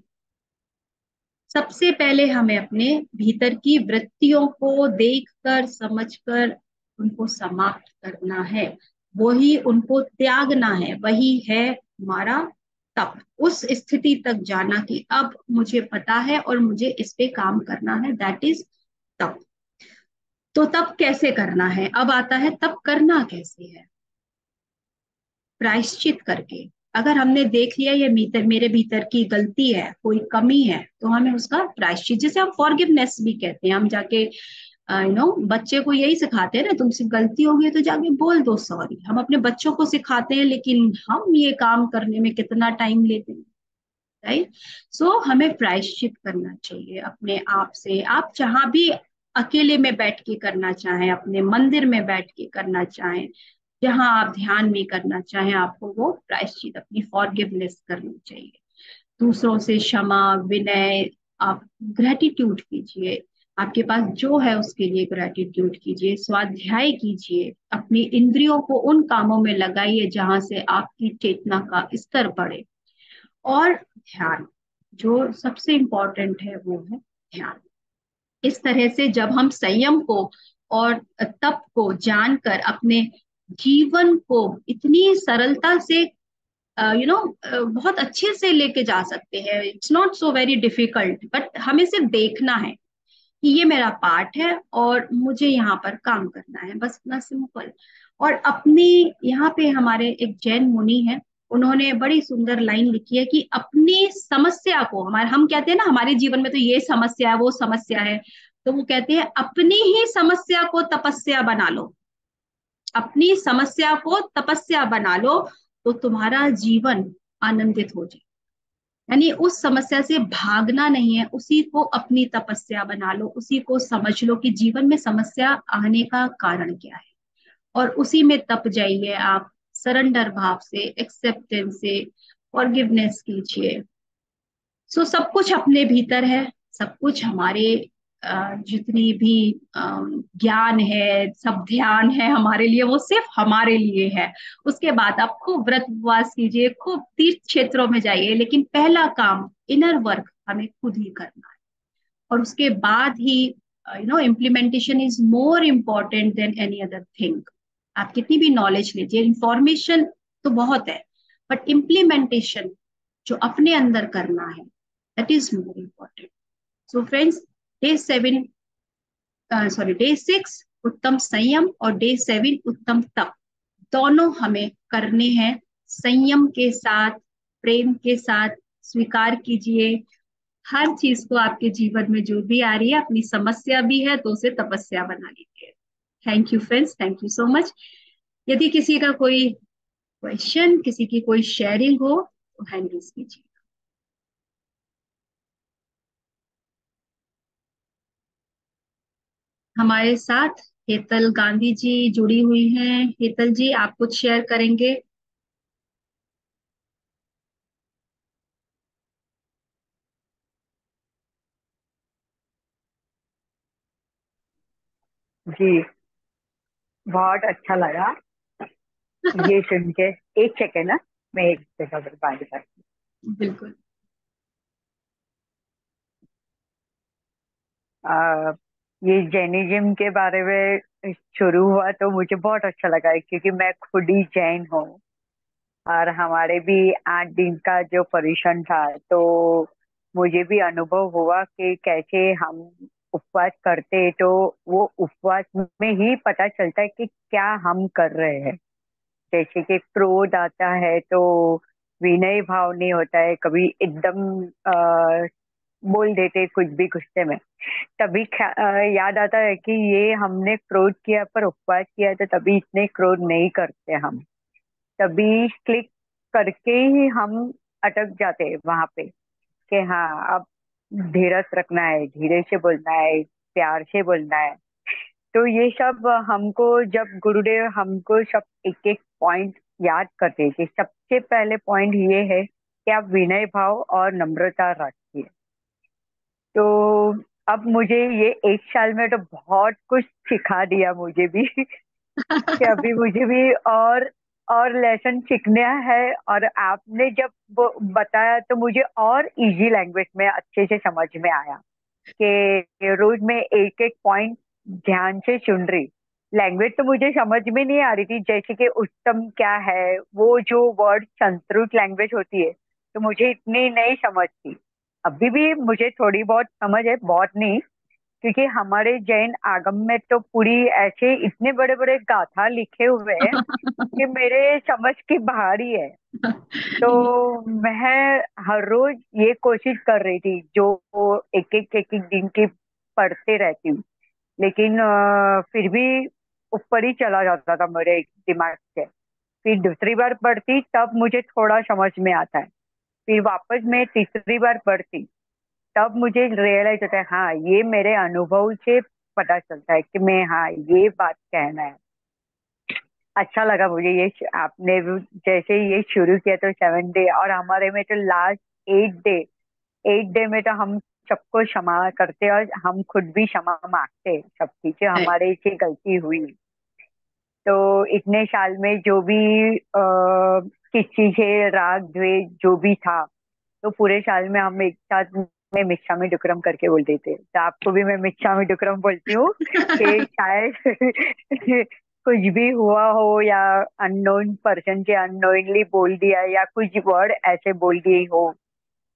सबसे पहले हमें अपने भीतर की वृत्तियों को देखकर, समझकर उनको समाप्त करना है, वही उनको त्यागना है, वही है हमारा तप। उस स्थिति तक जाना कि अब मुझे पता है और मुझे इस पे काम करना है, दैट इज तप। तो तप कैसे करना है, अब आता है तप करना कैसे है। प्रायश्चित करके। अगर हमने देख लिया ये मेरे भीतर की गलती है, कोई कमी है, तो हमें उसका प्रायश्चित, जिसे हम फॉरगिवनेस भी कहते हैं, हम जाके बच्चे को यही सिखाते हैं ना, तुमसे गलती हो गई तो जाके बोल दो सॉरी। हम अपने बच्चों को सिखाते हैं, लेकिन हम ये काम करने में कितना टाइम लेते हैं, राइट। सो हमें प्रायश्चित करना चाहिए अपने आप से। आप जहां भी अकेले में बैठ के करना चाहें, अपने मंदिर में बैठ के करना चाहें, जहां आप ध्यान में करना चाहें, आपको वो प्रायश्चित, अपनी फॉरगिवनेस करनी चाहिए। दूसरों से क्षमा, विनय, आप ग्रेटिट्यूड कीजिए, आपके पास जो है उसके लिए ग्रेटिट्यूड कीजिए, स्वाध्याय कीजिए, अपनी इंद्रियों को उन कामों में लगाइए जहां से आपकी चेतना का स्तर बढ़े। और ध्यान, जो सबसे इंपॉर्टेंट है वो है ध्यान। इस तरह से जब हम संयम को और तप को जानकर अपने जीवन को इतनी सरलता से बहुत अच्छे से लेके जा सकते हैं। It's not so very difficult, but हमें सिर्फ देखना है कि ये मेरा पार्ट है और मुझे यहाँ पर काम करना है, बस इतना सिंपल। और अपने यहाँ पे हमारे एक जैन मुनि है, उन्होंने बड़ी सुंदर लाइन लिखी है कि अपनी समस्या को, हमारे हम कहते हैं ना हमारे जीवन में तो ये समस्या है वो समस्या है, तो वो कहते हैं अपनी ही समस्या को तपस्या बना लो, अपनी समस्या को तपस्या बना लो, तो तुम्हारा जीवन आनंदित हो जाए। यानी उस समस्या से भागना नहीं है, उसी को अपनी तपस्या बना लो, उसी को समझ लो कि जीवन में समस्या आने का कारण क्या है, और उसी में तप जाइए आप, सरेंडर भाव से, एक्सेप्टेंस से, फॉरगिवनेस कीजिए। सो सब कुछ अपने भीतर है, सब कुछ हमारे जितनी भी ज्ञान है, सब ध्यान है हमारे लिए, वो सिर्फ हमारे लिए है। उसके बाद आप खूब व्रत उपवास कीजिए, खूब तीर्थ क्षेत्रों में जाइए, लेकिन पहला काम इनर वर्क हमें खुद ही करना है। और उसके बाद ही implementation is more important than any other thing. आप कितनी भी नॉलेज लीजिए, इंफॉर्मेशन तो बहुत है, बट इम्प्लीमेंटेशन जो अपने अंदर करना है, that is more important. So friends, day 7 day 6 उत्तम संयम और डे 7 उत्तम तप, दोनों हमें करने हैं संयम के साथ, प्रेम के साथ। स्वीकार कीजिए हर चीज को आपके जीवन में जो भी आ रही है, अपनी समस्या भी है तो उसे तपस्या बना लीजिए। Thank you friends, thank you so much. यदि किसी का कोई क्वेश्चन, किसी की कोई शेयरिंग हो तो हैंड रेज कीजिए। हमारे साथ हेतल गांधी जी जुड़ी हुई हैं। हेतल जी, आप कुछ शेयर करेंगे?
जी, बहुत अच्छा लगा ये सुन के। एक सेकेंड ना, मैं एक जगह पर बात करती
बिल्कुल।
हूँ। ये जैनिज्म के बारे में शुरू हुआ तो मुझे बहुत अच्छा लगा क्योंकि मैं खुद ही जैन हूँ। और हमारे भी 8 दिन का जो पर्यूषण था, तो मुझे भी अनुभव हुआ कि कैसे हम उपवास करते, तो वो उपवास में ही पता चलता है कि क्या हम कर रहे हैं। जैसे कि क्रोध आता है तो विनय भाव नहीं होता है, कभी एकदम बोल देते कुछ भी गुस्से में। तभी याद आता है कि ये हमने क्रोध किया पर उपवास किया, तो तभी इतने क्रोध नहीं करते हम। तभी क्लिक करके ही हम अटक जाते हैं वहां पे कि हाँ, अब धीरज रखना है, धीरे से बोलना है, प्यार से बोलना है। तो ये सब हमको जब गुरुदेव हमको सब एक एक पॉइंट याद करते थे, सबसे पहले पॉइंट ये है कि आप विनय भाव और नम्रता रखिए। तो अब मुझे ये 1 साल में तो बहुत कुछ सिखा दिया मुझे भी कि अभी मुझे भी और लेसन सीखना है। और आपने जब वो बताया तो मुझे और इजी लैंग्वेज में अच्छे से समझ में आया कि रोज में एक एक पॉइंट ध्यान से सुन रही। लैंग्वेज तो मुझे समझ में नहीं आ रही थी, जैसे कि उत्तम क्या है, वो जो वर्ड संस्कृत लैंग्वेज होती है तो मुझे इतनी नहीं समझ थी। अभी भी मुझे थोड़ी बहुत समझ है, बहुत नहीं, क्योंकि हमारे जैन आगम में तो पूरी ऐसे इतने बड़े बड़े गाथा लिखे हुए हैं कि मेरे समझ के बाहर ही है। तो मैं हर रोज ये कोशिश कर रही थी, जो एक एक दिन की पढ़ते रहती हूँ, लेकिन फिर भी ऊपर ही चला जाता था मेरे दिमाग से। फिर दूसरी बार पढ़ती तब मुझे थोड़ा समझ में आता है, फिर वापस मैं तीसरी बार पढ़ती तब मुझे रियलाइज होता है, हाँ ये मेरे अनुभव से पता चलता है कि मैं, हाँ ये बात कहना है। अच्छा लगा मुझे ये आपने जैसे ये शुरू किया तो 7 डे, और हमारे में तो लास्ट 8 डे, 8 डे में तो हम सबको क्षमा करते और हम खुद भी क्षमा मांगते सबकी जो
right.
हमारे से गलती हुई। तो इतने साल में जो भी किसी से राग द्वेष जो भी था, तो पूरे साल में हम एक साथ में मिच्छामी डुक्कड़म करके बोल देते। तो आपको भी मैं मिच्छामी डुक्कड़म बोलती हूँ कि शायद कुछ भी हुआ हो या अननोन पर्सन से अननोइंगली बोल दिया या कुछ वर्ड ऐसे बोल दिए हो,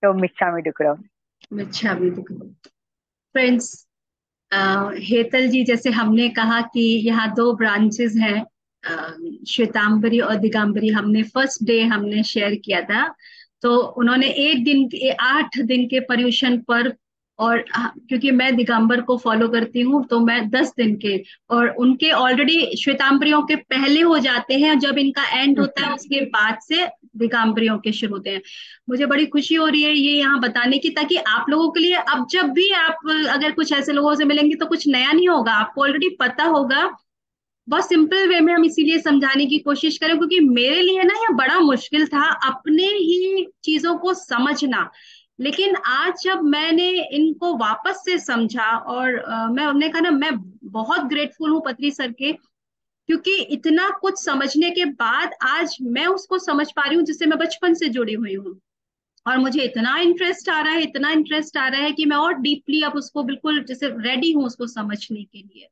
तो मिच्छामी डुक्कड़म।
अच्छा भी फ्रेंड्स, हेतल जी, जैसे हमने कहा कि यहाँ दो ब्रांचेस हैं, श्वेतांबरी और दिगंबरी। हमने फर्स्ट डे हमने शेयर किया था, तो उन्होंने 8 दिन के पर्युषण पर्व, और क्योंकि मैं दिगंबर को फॉलो करती हूँ तो मैं 10 दिन के, और उनके ऑलरेडी श्वेतांबरियों के पहले हो जाते हैं, जब इनका एंड होता है उसके बाद से दिगंबरियों के शुरू होते हैं। मुझे बड़ी खुशी हो रही है ये यहाँ बताने की, ताकि आप लोगों के लिए अब जब भी आप अगर कुछ ऐसे लोगों से मिलेंगे तो कुछ नया नहीं होगा, आपको ऑलरेडी पता होगा। बहुत सिंपल वे में हम इसीलिए समझाने की कोशिश करें, क्योंकि मेरे लिए ना यह बड़ा मुश्किल था अपने ही चीजों को समझना। लेकिन आज जब मैंने इनको वापस से समझा, और मैं हमने कहा ना, मैं बहुत ग्रेटफुल हूँ पत्री सर के, क्योंकि इतना कुछ समझने के बाद आज मैं उसको समझ पा रही हूँ जिससे मैं बचपन से जुड़ी हुई हूँ। और मुझे इतना इंटरेस्ट आ रहा है, इतना इंटरेस्ट आ रहा है कि मैं और डीपली अब उसको बिल्कुल जैसे रेडी हूँ उसको समझने के लिए।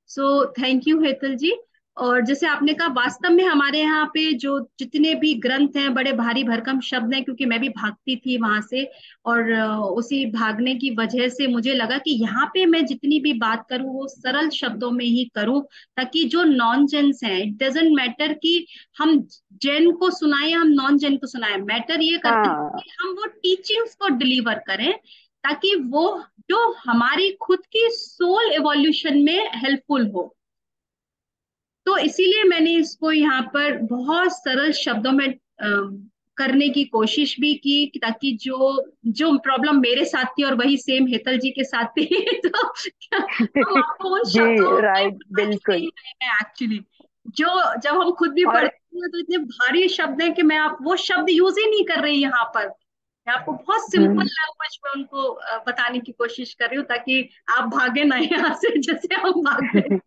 सो थैंक यू हेतल जी। और जैसे आपने कहा, वास्तव में हमारे यहाँ पे जो जितने भी ग्रंथ हैं बड़े भारी भरकम शब्द हैं, क्योंकि मैं भी भागती थी वहां से, और उसी भागने की वजह से मुझे लगा कि यहाँ पे मैं जितनी भी बात करूँ वो सरल शब्दों में ही करूँ, ताकि जो नॉन जेन्स हैं, इट डजेंट मैटर कि हम जेन को सुनाए हम नॉन जेन को सुनाए, मैटर ये करता है
हाँ,
कि हम वो टीचिंग्स को डिलीवर करें, ताकि वो जो हमारी खुद की सोल एवोल्यूशन में हेल्पफुल हो। तो इसीलिए मैंने इसको यहाँ पर बहुत सरल शब्दों में करने की कोशिश भी की, ताकि जो जो प्रॉब्लम मेरे साथ थी और वही सेम हेतल जी के साथ थी तो क्या हम आपको उन
जी
शब्दों में
राइट,
समझ
बिल्कुल।
नहीं रहे हैं एक्चुअली। जो जब हम खुद भी
और
पढ़ते हैं तो इतने भारी शब्द हैं कि मैं आप वो शब्द यूज ही नहीं कर रही यहाँ पर। मैं आपको बहुत सिंपल
हम्म,
लैंग्वेज में उनको बताने की कोशिश कर रही हूँ, ताकि आप भागे ना यहाँ से जैसे हम भाग गए।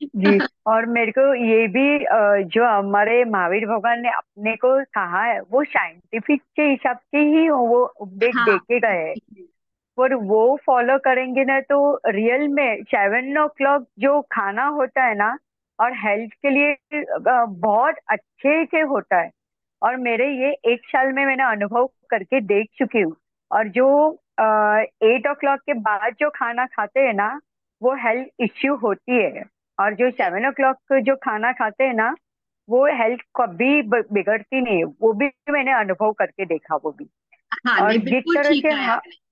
जी। और मेरे को ये भी जो हमारे महावीर भगवान ने अपने को कहा है वो साइंटिफिक के हिसाब से ही वो उपदेश
हाँ,
दे के गए हैं। और वो फॉलो करेंगे ना तो रियल में 7 o'clock जो खाना होता है ना, और हेल्थ के लिए बहुत अच्छे से होता है। और मेरे ये 1 साल में मैंने अनुभव करके देख चुकी हूँ। और जो 8 o'clock के बाद जो खाना खाते हैं ना, वो हेल्थ इश्यू होती है। और जो 7 o'clock जो खाना खाते हैं ना, वो हेल्थ कभी बिगड़ती नहीं है। वो भी मैंने अनुभव करके देखा वो भी।
हाँ,
और
नहीं
जिस
बिल्कुल
तरह
ठीक
से
है आपने।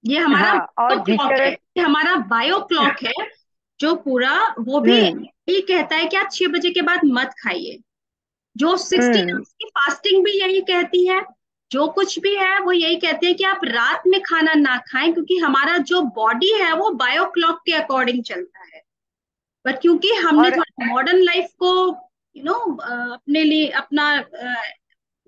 ये हमारा
हाँ,
बायो
और जिस
क्लॉक है,
तरह
ये हमारा बायो क्लॉक है जो पूरा, वो भी
हम्म
यही कहता है कि आप 6 बजे के बाद मत खाइए। जो 16
हम्म
आवर्स की फास्टिंग भी यही कहती है, जो कुछ भी है वो यही कहते हैं कि आप रात में खाना ना खाएं, क्योंकि हमारा जो बॉडी है वो बायो क्लॉक के अकॉर्डिंग चलता है। पर क्योंकि हमने
और
थोड़ा मॉडर्न लाइफ को अपने लिए अपना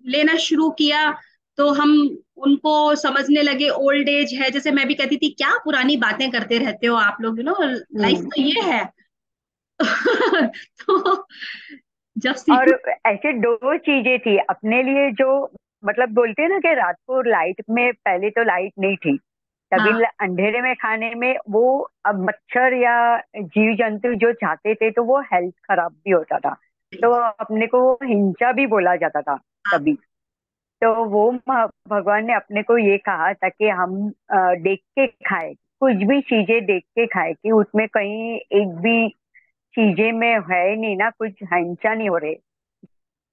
लेना शुरू किया, तो हम उनको समझने लगे ओल्ड एज है। जैसे मैं भी कहती थी, क्या पुरानी बातें करते रहते हो आप लोग, लाइफ
हम्म
तो ये है। तो जब
और
सीखो।
ऐसे दो चीजें थी अपने लिए जो मतलब बोलते हैं ना कि रात को लाइट में, पहले तो लाइट नहीं थी तभी
हाँ,
अंधेरे में खाने में वो अब मच्छर या जीव जंतु जो जाते थे तो वो हेल्थ खराब भी होता था। तो अपने को वो हिंसा भी बोला जाता था
हाँ,
तभी। तो वो भगवान ने अपने को ये कहा था कि हम देख के खाए, कुछ भी चीजें देख के खाए कि उसमें कहीं एक भी चीजें में है नहीं ना, कुछ हिंसा नहीं हो रहे।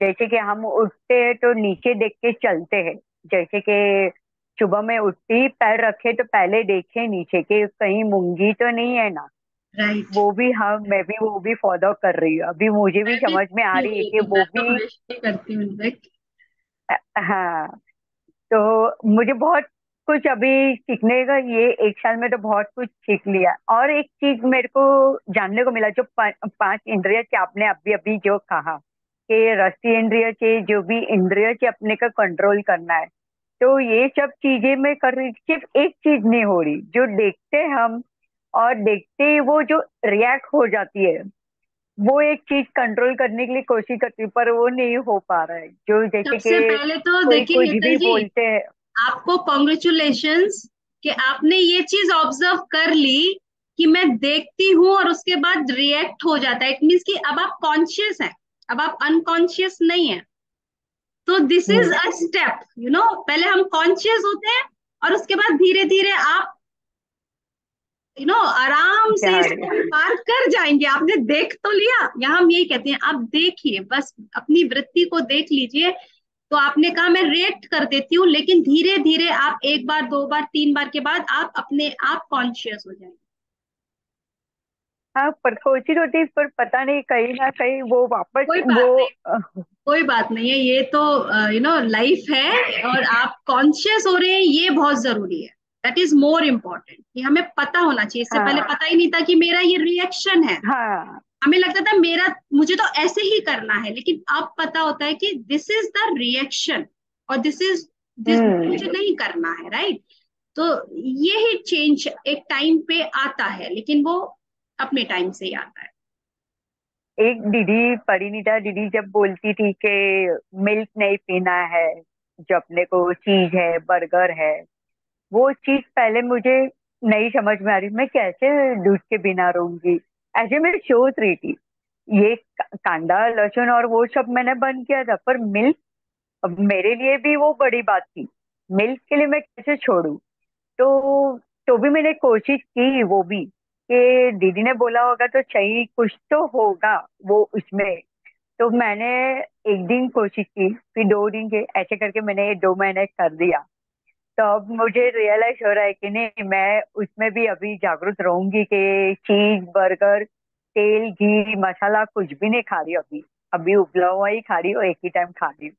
जैसे कि हम उठते हैं तो नीचे देख के चलते हैं। जैसे कि सुबह में उठते ही पैर रखे तो पहले देखे नीचे के कहीं मूंगी तो नहीं है ना।
राइट।
वो भी हम मैं भी वो भी फॉलो कर रही हूँ। अभी मुझे भी
मैं भी
समझ में आ रही है कि
मैं
वो
तो
भी
हमेशा ही करती हूँ इनफैक्ट।
हाँ। तो मुझे बहुत कुछ अभी सीखने का, ये 1 साल में तो बहुत कुछ सीख लिया। और एक चीज मेरे को जानने को मिला जो 5 इंद्रिय के आपने अभी अभी जो कहा कि रस्तेंद्रिय जो भी इंद्रिय के अपने का कंट्रोल करना है। तो ये सब चीजें मैं कर रही, सिर्फ एक चीज नहीं हो रही, जो देखते हैं हम और देखते ही वो जो रिएक्ट हो जाती है, वो एक चीज कंट्रोल करने के लिए कोशिश करती हूँ, पर वो नहीं हो पा रहा है। जो जैसे
सबसे
कि
पहले तो
कोई
देखिए
कुछ
हेतल
भी
जी,
बोलते हैं।
आपको कॉन्ग्रेचुलेशंस कि आपने ये चीज ऑब्जर्व कर ली कि मैं देखती हूँ और उसके बाद रिएक्ट हो जाता है। इट मीन्स कि अब आप कॉन्शियस हैं, अब आप अनकॉन्शियस नहीं है। तो दिस इज अ स्टेप, पहले हम कॉन्शियस होते हैं और उसके बाद धीरे धीरे आप आराम से
जा रही
इसको
है।
पार कर जाएंगे। आपने देख तो लिया, यहाँ हम यही कहते हैं, आप देखिए, बस अपनी वृत्ति को देख लीजिए। तो आपने कहा मैं रिएक्ट कर देती हूँ, लेकिन धीरे धीरे आप एक बार, दो बार, तीन बार के बाद आप अपने आप कॉन्शियस हो जाएंगे।
हाँ, पर कोशिश होती है, पर पता नहीं कहीं ना कहीं वो वापस
कोई
वो
बात नहीं, कोई बात नहीं है, ये तो लाइफ है और आप कॉन्शियस हो रहे हैं, ये बहुत जरूरी है। दैट इज मोर इम्पोर्टेंट कि हमें पता होना चाहिए। इससे पहले
हाँ
पता ही नहीं था कि मेरा ये रिएक्शन है।
हाँ
हमें लगता था मुझे तो ऐसे ही करना है, लेकिन अब पता होता है कि दिस इज द रिएक्शन और दिस मुझे
हम्म।
नहीं करना है, राइट। तो ये ही चेंज एक टाइम पे आता है, लेकिन वो अपने टाइम से ही आता है।
एक दीदी, परिणीता दीदी जब बोलती थी कि मिल्क नहीं पीना है, जो अपने को चीज है, बर्गर है, वो चीज पहले मुझे नहीं समझ में आ रही, मैं कैसे दूध के बिना रहूंगी। ऐसे मैं सोच रही थी। ये कांदा लहसुन और वो सब मैंने बंद किया था, पर मिल्क, अब मेरे लिए भी वो बड़ी बात थी। मिल्क के लिए मैं कैसे छोड़ू। तो भी मैंने कोशिश की, वो भी कि दीदी ने बोला होगा तो सही कुछ तो होगा वो उसमें। तो मैंने एक दिन कोशिश की, फिर 2 दिन के, ऐसे करके मैंने ये 2 महीने कर दिया। तो अब मुझे रियलाइज हो रहा है कि नहीं, मैं उसमें भी अभी जागरूक रहूंगी कि चीज, बर्गर, तेल, घी, मसाला कुछ भी नहीं खा रही अभी। अभी उबला हुआ ही खा रही हूँ, एक ही टाइम खा रही हूँ।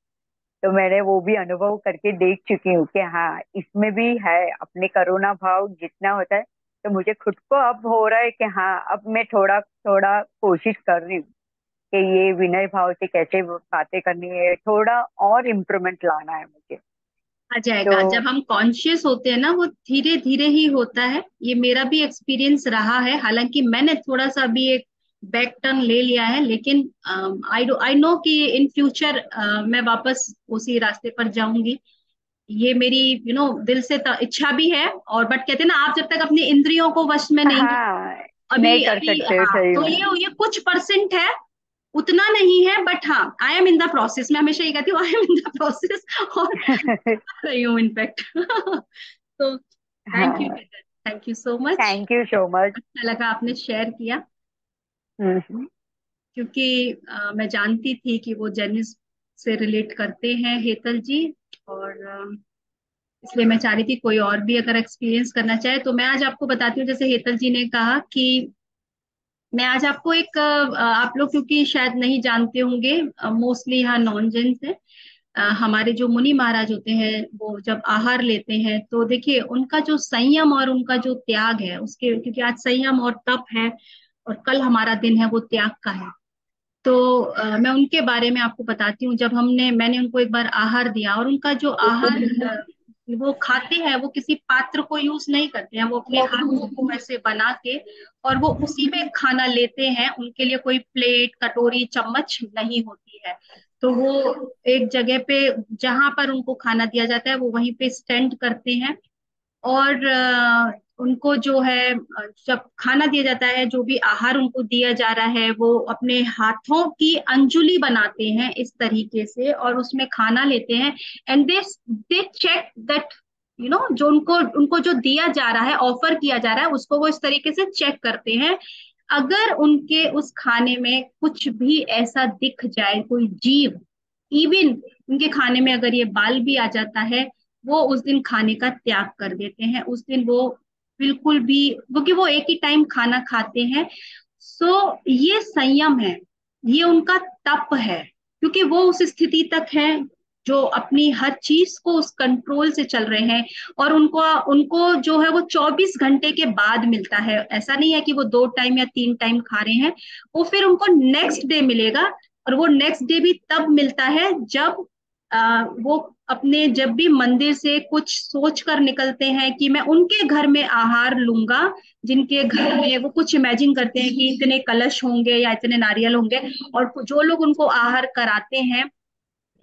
तो मैंने वो भी अनुभव करके देख चुकी हूँ कि हाँ, इसमें भी है अपने करुणा भाव जितना होता है। तो मुझे खुद को अब हो रहा है कि हाँ, अब मैं थोड़ा थोड़ा कोशिश कर रही हूँ कि ये विनय भाव से कैसे बातें करनी है, थोड़ा और इम्प्रूवमेंट लाना है मुझे।
आ जाएगा।
तो
जब हम कॉन्शियस होते हैं ना, वो धीरे धीरे ही होता है। ये मेरा भी एक्सपीरियंस रहा है, हालांकि मैंने थोड़ा सा अभी एक बैक टर्न ले लिया है, लेकिन आई नो कि इन फ्यूचर मैं वापस उसी रास्ते पर जाऊंगी। ये मेरी दिल से इच्छा भी है। और बट कहते हैं ना, आप जब तक अपनी इंद्रियों को वश में नहीं,
हाँ, नहीं
अभी
कर
अभी
सकते हो,
हाँ,
सही
तो
में।
ये कुछ परसेंट है, उतना नहीं है। बट हाँ, I am in the process. मैं हमेशा ये कहती हूँ, I am in the process और कर रही हूँ इनफैक्ट। तो थैंक यू,
हाँ,
thank you so much.
Thank you so much.
अच्छा लगा आपने शेयर किया,
हम्म।
क्योंकि मैं जानती थी कि वो जेनिस से रिलेट करते हैं हेतल जी। और इसलिए मैं चाह रही थी कोई और भी अगर एक्सपीरियंस करना चाहे तो मैं आज आपको बताती हूँ। जैसे हेतल जी ने कहा कि मैं आज आपको एक आप लोग क्योंकि शायद नहीं जानते होंगे, मोस्टली यहाँ नॉन जेन्स है। हमारे जो मुनि महाराज होते हैं, वो जब आहार लेते हैं तो देखिए उनका जो संयम और उनका जो त्याग है, उसके क्योंकि आज संयम और तप है और कल हमारा दिन है वो त्याग का है। तो मैं उनके बारे में आपको बताती हूँ। जब मैंने उनको एक बार आहार दिया, और उनका जो आहार वो खाते हैं, वो किसी पात्र को यूज नहीं करते हैं, वो अपने हाथों को ऐसे बना के और वो उसी में खाना लेते हैं। उनके लिए कोई प्लेट, कटोरी, चम्मच नहीं होती है। तो वो एक जगह पे जहां पर उनको खाना दिया जाता है, वो वहीं पे स्टैंड करते हैं। और उनको जो है जब खाना दिया जाता है, जो भी आहार उनको दिया जा रहा है, वो अपने हाथों की अंजुली बनाते हैं इस तरीके से और उसमें खाना लेते हैं। एंड दे चेक दैट जो उनको उनको जो दिया जा रहा है, ऑफर किया जा रहा है, उसको वो इस तरीके से चेक करते हैं। अगर उनके उस खाने में कुछ भी ऐसा दिख जाए, कोई जीव, इवन उनके खाने में अगर ये बाल भी आ जाता है, वो उस दिन खाने का त्याग कर देते हैं। उस दिन वो बिल्कुल भी, क्योंकि वो एक ही टाइम खाना खाते हैं। सो ये संयम है, ये उनका तप है, क्योंकि वो उस स्थिति तक है जो अपनी हर चीज को उस कंट्रोल से चल रहे हैं। और उनको उनको जो है वो 24 घंटे के बाद मिलता है। ऐसा नहीं है कि वो 2 टाइम या 3 टाइम खा रहे हैं, वो फिर उनको नेक्स्ट डे मिलेगा। और वो नेक्स्ट डे भी तब मिलता है जब वो अपने जब भी मंदिर से कुछ सोच कर निकलते हैं कि मैं उनके घर में आहार लूंगा, जिनके घर में वो कुछ इमेजिन करते हैं कि इतने कलश होंगे या इतने नारियल होंगे, और जो लोग उनको आहार कराते हैं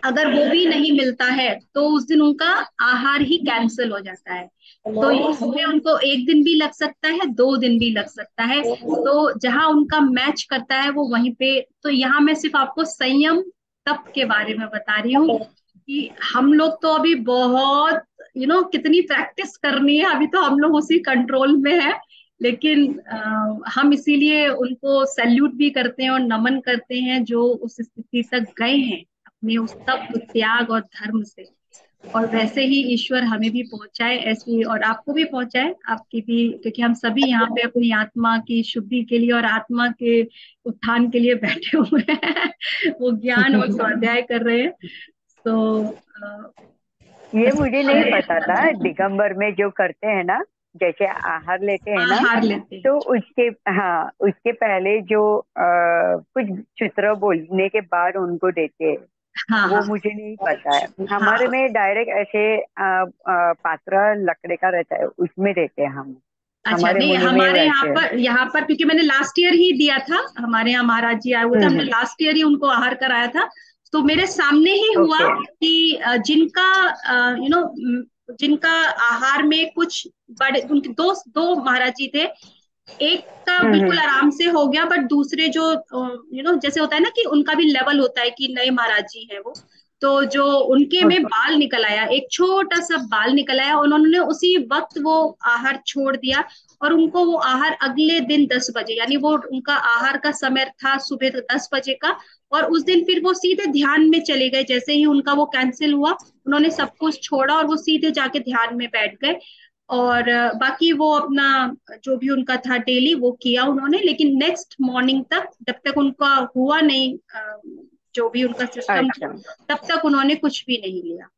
अगर वो भी नहीं मिलता है तो उस दिन उनका आहार ही कैंसिल हो जाता है। तो इसमें उनको एक दिन भी लग सकता है, 2 दिन भी लग सकता है। तो जहां उनका मैच करता है वो वहीं पे। तो यहाँ मैं सिर्फ आपको संयम तप के बारे में बता रही हूँ कि हम लोग तो अभी बहुत कितनी प्रैक्टिस करनी है, अभी तो हम लोग उसी कंट्रोल में है। लेकिन हम इसीलिए उनको सैल्यूट भी करते हैं और नमन करते हैं जो उस स्थिति तक गए हैं अपने उस तप त्याग और धर्म से। और वैसे ही ईश्वर हमें भी पहुंचाए ऐसी, और आपको भी पहुंचाए, आपकी भी, क्योंकि हम सभी यहाँ पे अपनी आत्मा की शुद्धि के लिए और आत्मा के उत्थान के लिए बैठे हुए हैं वो ज्ञान और स्वाध्याय कर रहे हैं। तो
ये मुझे नहीं पता था, दिगंबर में जो करते हैं ना, जैसे आहार लेते हैं ना,
आहार लेते हैं।
तो उसके पहले जो कुछ सूत्र बोलने के बाद उनको देते हैं,
हाँ
वो
हाँ
मुझे नहीं पता है।
हाँ
हमारे में डायरेक्ट ऐसे पात्र लकड़े का रहता है, उसमें देते हैं हम।
अच्छा,
हमारे
नहीं
मुनि में
हमारे
वैसे है।
यहाँ पर क्योंकि मैंने लास्ट ईयर ही दिया था, हमारे यहाँ महाराज जी आए हुए थे, हमने
हम्म।
लास्ट ईयर ही उनको आहार कराया था। तो मेरे सामने ही हुआ
ओके।
कि जिनका जिनका आहार में कुछ बड़े, उनके दो दो महाराज जी थे, एक का बिल्कुल
हम्म।
आराम से हो गया, बट दूसरे जो जैसे होता है ना कि उनका भी लेवल होता है कि नए महाराज जी हैं वो, तो जो उनके में बाल निकल आया, एक छोटा सा बाल निकल आया, उन्होंने उसी वक्त वो आहार छोड़ दिया। और उनको वो आहार अगले दिन 10 बजे, यानी वो उनका आहार का समय था सुबह 10 बजे का, और उस दिन फिर वो सीधे ध्यान में चले गए। जैसे ही उनका वो कैंसिल हुआ, उन्होंने सब कुछ छोड़ा और वो सीधे जाके ध्यान में बैठ गए। और बाकी वो अपना जो भी उनका था डेली वो किया उन्होंने, लेकिन नेक्स्ट मॉर्निंग तक जब तक उनका हुआ नहीं जो भी उनका सिस्टम था,
अच्छा,
तब तक उन्होंने कुछ भी नहीं लिया।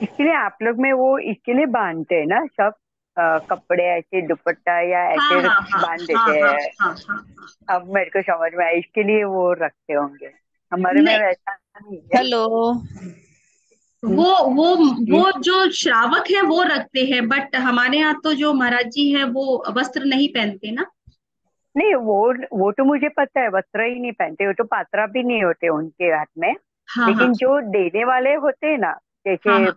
इसके लिए आप लोग में वो इसके लिए बांधते हैं ना सब, कपड़े ऐसे दुपट्टा या
हाँ
ऐसे
हाँ हाँ
बांध
हाँ
देते
हाँ
हैं।
हाँ हाँ हाँ।
अब मेरे को समझ में आया, इसके लिए वो रखते होंगे। हमारे में
नहीं,
वैसा नहीं है।
हेलो।
वो वो
जी।
वो जो श्रावक है वो रखते हैं, बट हमारे यहाँ तो जो महाराज जी है वो वस्त्र नहीं पहनते ना।
नहीं, वो तो मुझे पता है, वस्त्र ही नहीं पहनते, वो तो पात्रा भी नहीं होते उनके हाथ में।
हाँ हाँ
लेकिन जो देने वाले होते हैं ना,
हाँ
जैसे
हाँ।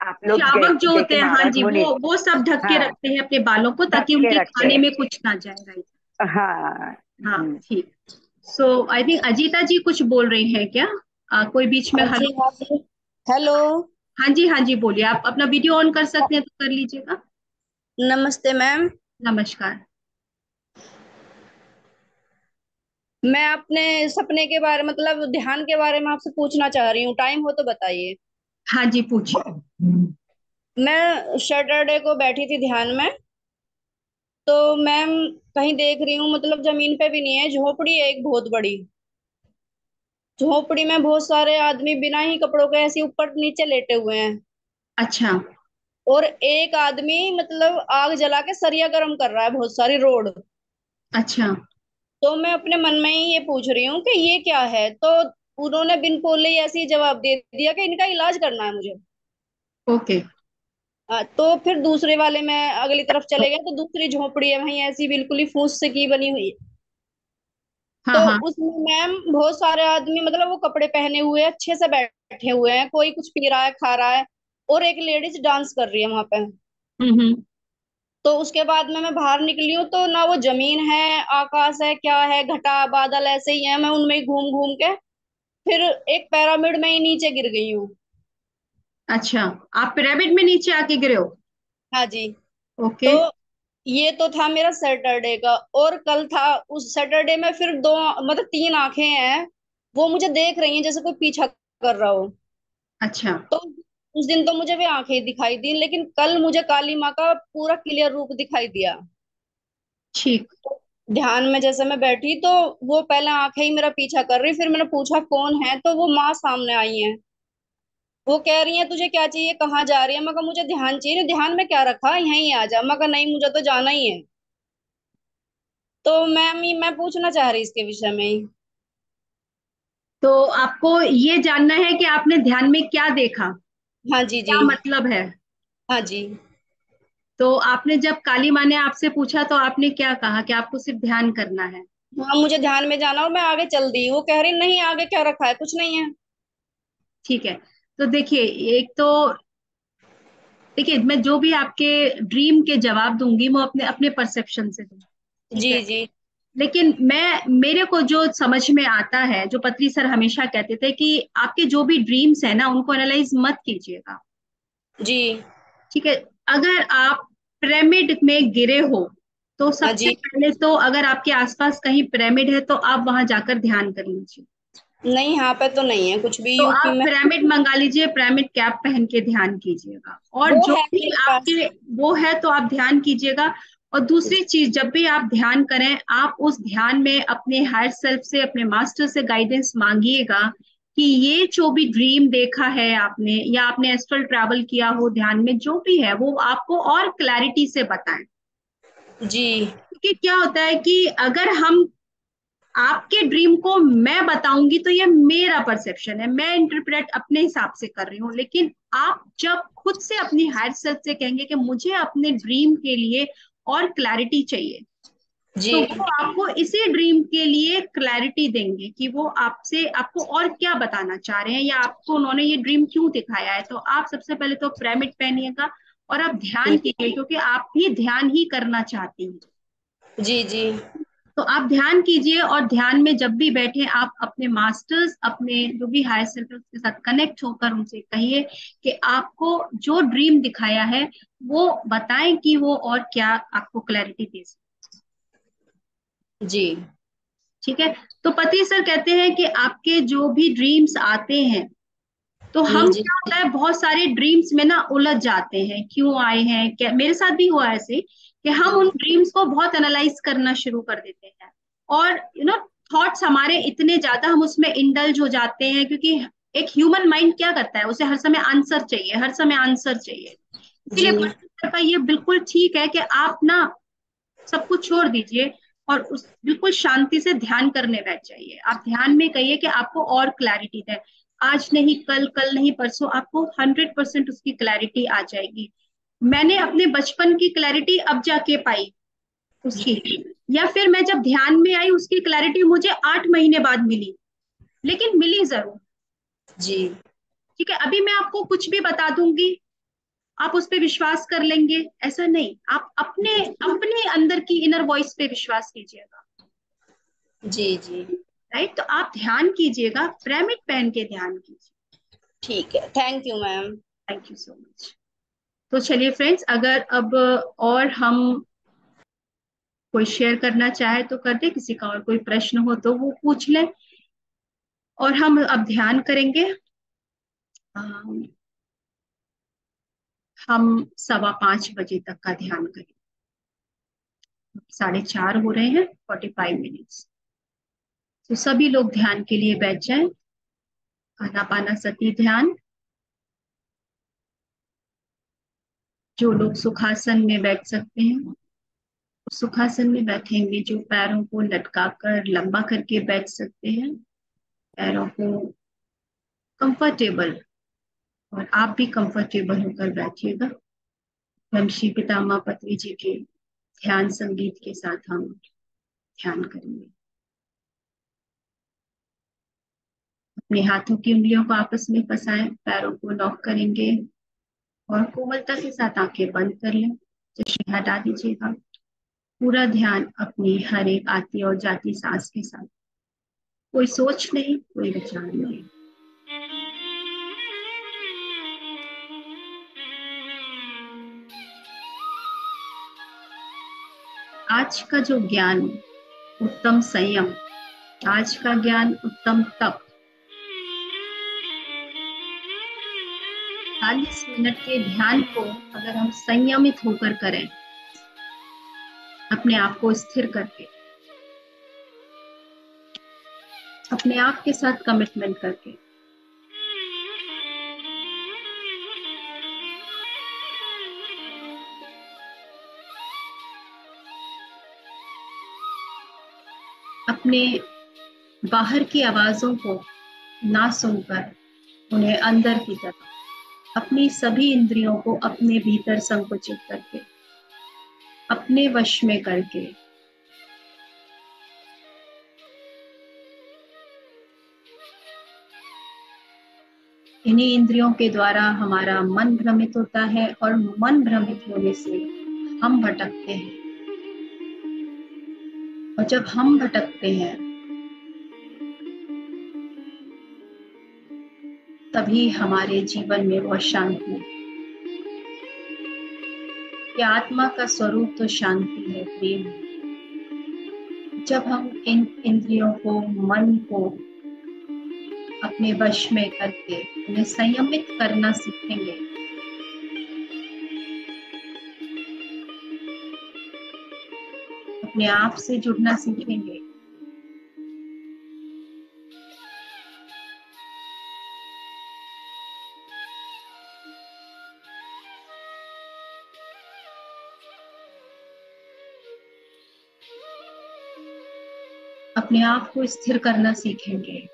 आप लोग
श्रावक जो होते
जैसे
हैं, हाँ
महाराज
जी,
मुनि।
वो सब ढक के
हाँ,
रखते हैं अपने बालों को
ढक
ताकि
के
उनके
रखते
खाने
हैं।
में कुछ ना जाए, राइट।
हाँ।
हाँ ठीक। सो आई थिंक अजीता जी कुछ बोल रही हैं क्या? कोई बीच में,
हाँ जी,
हेलो?
हाँ जी। हेलो।
हाँ जी हाँ जी, बोलिए, आप अपना वीडियो ऑन कर सकते हैं तो कर लीजिएगा।
नमस्ते मैम।
नमस्कार।
मैं अपने सपने के बारे मतलब ध्यान के बारे में आपसे पूछना चाह रही हूँ, टाइम हो तो बताइए।
हाँ जी पूछिए।
मैं सैटरडे को बैठी थी ध्यान में, तो मैम कहीं देख रही हूँ, मतलब जमीन पे भी नहीं है, झोपड़ी है एक बहुत बड़ी। झोपड़ी में बहुत सारे आदमी बिना ही कपड़ों के ऐसे ऊपर नीचे लेटे हुए हैं।
अच्छा
और एक आदमी मतलब आग जला के सरिया गर्म कर रहा है, बहुत सारी रोड।
अच्छा।
तो मैं अपने मन में ही ये पूछ रही हूँ कि ये क्या है, तो उन्होंने बिन बोले ही ऐसे ही जवाब दे दिया कि इनका इलाज करना है मुझे।
ओके।
तो फिर दूसरे वाले में अगली तरफ चले गए, तो दूसरी झोपड़ी है वहीं ऐसी बिल्कुल ही फूस से की बनी हुई है।
हाँ
तो
हाँ।
उसमें मैम बहुत सारे आदमी मतलब वो कपड़े पहने हुए अच्छे से बैठे हुए हैं, कोई कुछ पी रहा है खा रहा है, और एक लेडीज डांस कर रही है वहां पे।
हम्म।
तो उसके बाद में मैं बाहर निकली हूँ, तो ना वो जमीन है, आकाश है, क्या है, घटा बादल ऐसे ही है, मैं उनमें ही घूम घूम के फिर एक पिरामिड में ही नीचे गिर गई हूँ।
अच्छा, आप पिरामिड में नीचे आके गिरे हो?
हाँ जी।
ओके।
तो ये तो था मेरा सैटरडे का, और कल था उस सैटरडे में फिर दो मतलब तीन आंखें हैं, वो मुझे देख रही हैं जैसे कोई पीछा कर रहा हो।
अच्छा।
तो उस दिन तो मुझे भी आंखें दिखाई दी, लेकिन कल मुझे काली माँ का पूरा क्लियर रूप दिखाई दिया।
ठीक।
ध्यान में जैसे मैं बैठी, तो वो पहले आंखें ही मेरा पीछा कर रही, फिर मैंने पूछा कौन है, तो वो माँ सामने आई है। वो कह रही है तुझे क्या चाहिए, कहाँ जा रही है, मैं कहा मुझे ध्यान चाहिए। ध्यान में क्या रखा, यहीं आ जा। मैं कहा नहीं, मुझे तो जाना ही है। तो मैम मैं पूछना चाह रही इसके विषय में ही।
तो आपको ये जानना है कि आपने ध्यान में क्या देखा,
हाँ जी जी।
क्या मतलब है।
हाँ जी।
तो आपने जब काली माँ ने आपसे पूछा तो आपने क्या कहा कि आपको सिर्फ ध्यान करना है।
हाँ, मुझे ध्यान में जाना और मैं आगे चल दी। वो कह रही नहीं, आगे क्या रखा है, कुछ नहीं है।
ठीक है। तो देखिए, एक तो देखिए, मैं जो भी आपके ड्रीम के जवाब दूंगी वो अपने अपने परसेप्शन से दूंगी। ठीक
जी
है।
जी।
लेकिन मेरे को जो समझ में आता है, जो पत्री सर हमेशा कहते थे कि आपके जो भी ड्रीम्स है ना उनको एनालाइज मत कीजिएगा।
जी।
ठीक है। अगर आप पिरामिड में गिरे हो तो
हाँ
सबसे
जी।
पहले तो अगर आपके आसपास कहीं पिरामिड है तो आप वहां जाकर ध्यान कर लीजिए।
नहीं, यहाँ पे तो नहीं है कुछ भी
तो
यूपी
आप
में।
पिरामिड मंगा लीजिए, पिरामिड कैप पहन के ध्यान कीजिएगा, और
वो
जो
है
भी
मेरे पास।
आपके वो है तो आप ध्यान कीजिएगा। और दूसरी चीज, जब भी आप ध्यान करें आप उस ध्यान में अपने हायर सेल्फ से, अपने मास्टर से गाइडेंस मांगिएगा कि ये जो भी ड्रीम देखा है आपने, या आपने एस्ट्रल ट्रैवल किया हो ध्यान में, जो भी है वो आपको और क्लैरिटी से बताएं।
जी
क्योंकि क्या होता है कि अगर हम आपके ड्रीम को मैं बताऊंगी तो ये मेरा परसेप्शन है, मैं इंटरप्रेट अपने हिसाब से कर रही हूँ, लेकिन आप जब खुद से अपनी हायर सेल्फ से कहेंगे कि मुझे अपने ड्रीम के लिए और क्लैरिटी चाहिए,
जी।
तो वो आपको इसी ड्रीम के लिए क्लैरिटी देंगे कि वो आपसे आपको और क्या बताना चाह रहे हैं, या आपको उन्होंने ये ड्रीम क्यों दिखाया है। तो आप सबसे पहले तो पिरामिड पहनिएगा और आप ध्यान कीजिए, क्योंकि आप भी ध्यान ही करना चाहती हैं।
जी जी।
तो आप ध्यान कीजिए, और ध्यान में जब भी बैठे आप अपने मास्टर्स, अपने जो भी हायर सेल्फ है उसके साथ कनेक्ट होकर उनसे कहिए कि आपको जो ड्रीम दिखाया है वो बताएं कि वो और क्या आपको क्लैरिटी दे सकते।
जी
ठीक है। तो पति सर कहते हैं कि आपके जो भी ड्रीम्स आते हैं, तो हम
जी।
क्या होता है बहुत सारे ड्रीम्स में ना उलझ जाते हैं, क्यों आए हैं, क्या। मेरे साथ भी हुआ ऐसे कि हम उन ड्रीम्स को बहुत एनालाइज करना शुरू कर देते हैं, और थॉट्स हमारे इतने ज्यादा, हम उसमें इंडल्ज हो जाते हैं, क्योंकि एक ह्यूमन माइंड क्या करता है, उसे हर समय आंसर चाहिए, हर समय आंसर चाहिए।
जी
इसीलिए पति सर का ये बिल्कुल ठीक है कि आप ना सब कुछ छोड़ दीजिए और उस बिल्कुल शांति से ध्यान करने बैठ जाइए। आप ध्यान में कहिए कि आपको और क्लैरिटी है, आज नहीं कल, कल नहीं परसों, आपको 100% उसकी क्लैरिटी आ जाएगी। मैंने अपने बचपन की क्लैरिटी अब जाके पाई उसकी, या फिर मैं जब ध्यान में आई उसकी क्लैरिटी मुझे 8 महीने बाद मिली, लेकिन मिली जरूर।
जी।
ठीक है। अभी मैं आपको कुछ भी बता दूंगी, आप उस पर विश्वास कर लेंगे, ऐसा नहीं। आप अपने अपने अंदर की इनर वॉइस पे विश्वास कीजिएगा।
जी जी।
राइट। तो आप ध्यान कीजिएगा, पिरामिड पहन के ध्यान कीजिए।
ठीक है, thank you ma'am.
Thank you so much. तो चलिए फ्रेंड्स, अगर अब और हम कोई शेयर करना चाहे तो कर दे, किसी का और कोई प्रश्न हो तो वो पूछ ले, और हम अब ध्यान करेंगे। हम 5:15 बजे तक का ध्यान करेंगे। 4:30 हो रहे हैं, 45 मिनट्स। तो सभी लोग ध्यान के लिए बैठ जाएं। आनापानासती ध्यान। जो लोग सुखासन में बैठ सकते हैं सुखासन में बैठेंगे, जो पैरों को लटका कर लंबा करके बैठ सकते हैं, पैरों को कंफर्टेबल, और आप भी कंफर्टेबल होकर बैठिएगा। हम श्री पितामह पत्री जी के ध्यान संगीत के साथ हम ध्यान करेंगे। अपने हाथों की उंगलियों को आपस में फंसाएं, पैरों को लॉक करेंगे, और कोमलता के साथ आंखें बंद कर लें। चश्मे हटा दीजिएगा। पूरा ध्यान अपनी हर एक आती और जाती सांस के साथ, कोई सोच नहीं, कोई विचार नहीं। आज का जो ज्ञान, उत्तम संयम, आज का ज्ञान उत्तम तप, 40 मिनट के ध्यान को अगर हम संयमित होकर करें, अपने आप को स्थिर करके, अपने आप के साथ कमिटमेंट करके, अपने बाहर की आवाजों को ना सुनकर उन्हें अंदर की तरफ अपनी सभी इंद्रियों को अपने भीतर संकुचित करके अपने वश में करके इन्हीं इंद्रियों के द्वारा हमारा मन भ्रमित होता है और मन भ्रमित होने से हम भटकते हैं। और जब हम भटकते हैं तभी हमारे जीवन में वह शांति, कि आत्मा का स्वरूप तो शांति है, प्रेम है। जब हम इन इंद्रियों को, मन को अपने वश में करके उन्हें संयमित करना सीखेंगे, अपने आप से जुड़ना सीखेंगे, अपने आप को स्थिर करना सीखेंगे,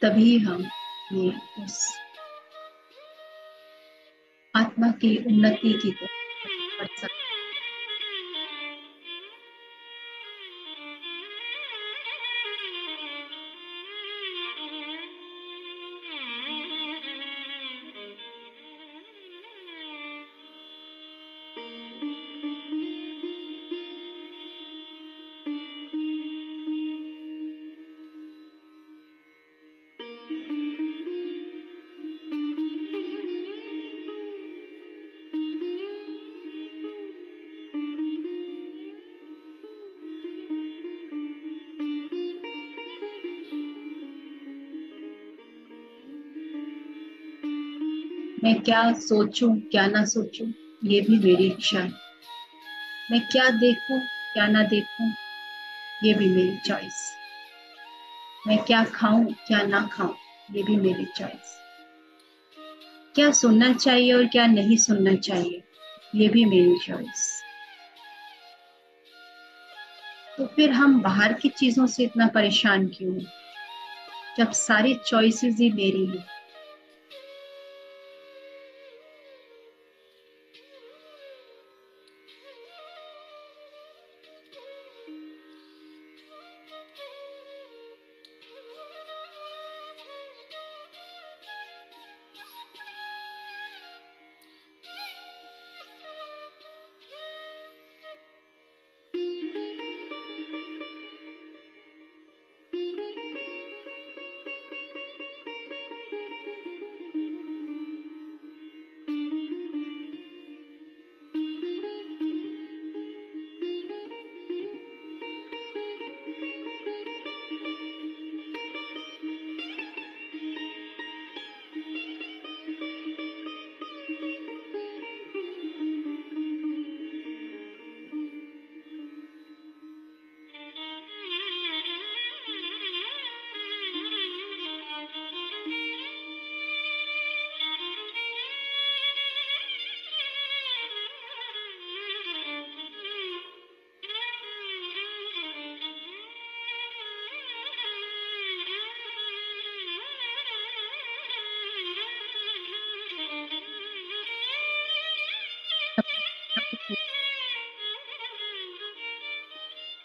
तभी हम ये उस आत्मा की उन्नति की तरफ बढ़ सकते हैं। मैं क्या सोचूं, क्या ना सोचूं, ये भी मेरी इच्छा है। मैं क्या देखूं, क्या ना देखूं, ये भी मेरी चॉइस। मैं क्या खाऊं, क्या ना खाऊं, ये भी मेरी चॉइस। क्या सुनना चाहिए और क्या नहीं सुनना चाहिए, ये भी मेरी चॉइस। तो फिर हम बाहर की चीजों से इतना परेशान क्यों हैं, जब सारी चॉइसेस ही मेरी हैं।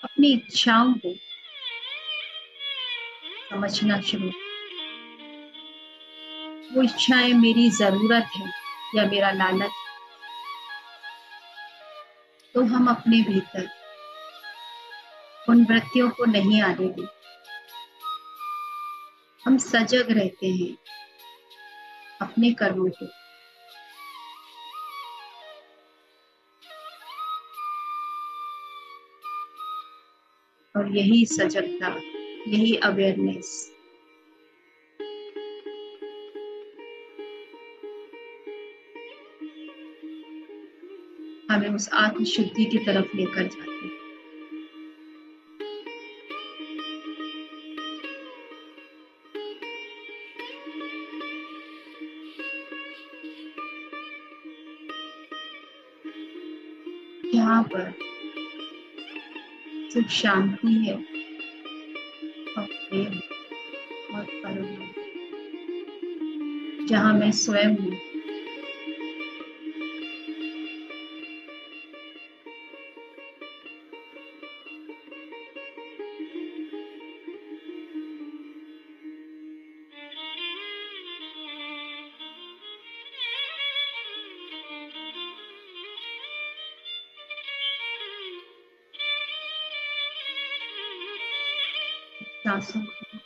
अपनी इच्छाओं को समझना शुरू। वो इच्छाएं मेरी जरूरत है या मेरा लालच, तो हम अपने भीतर उन वृत्तियों को नहीं आने दें। हम सजग रहते हैं अपने कर्मों के। और यही सजगता, यही अवेयरनेस हमें उस आत्म शुद्धि की तरफ लेकर जाती है। यहाँ पर सिर्फ शांति है और प्रेम और करुणा, जहाँ मैं स्वयं हूँ। सांसों को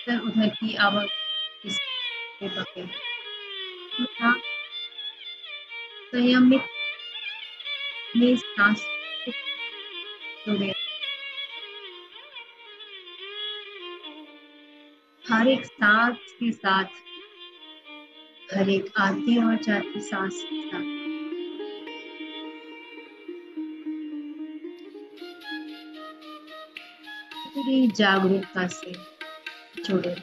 इधर उधर की आवाज के बगैर थोड़ा संयमित में सांस को जुड़े, हर एक सांस के साथ, हर एक आती और जाती सांस के साथ पूरी जागरूकता से जुड़े।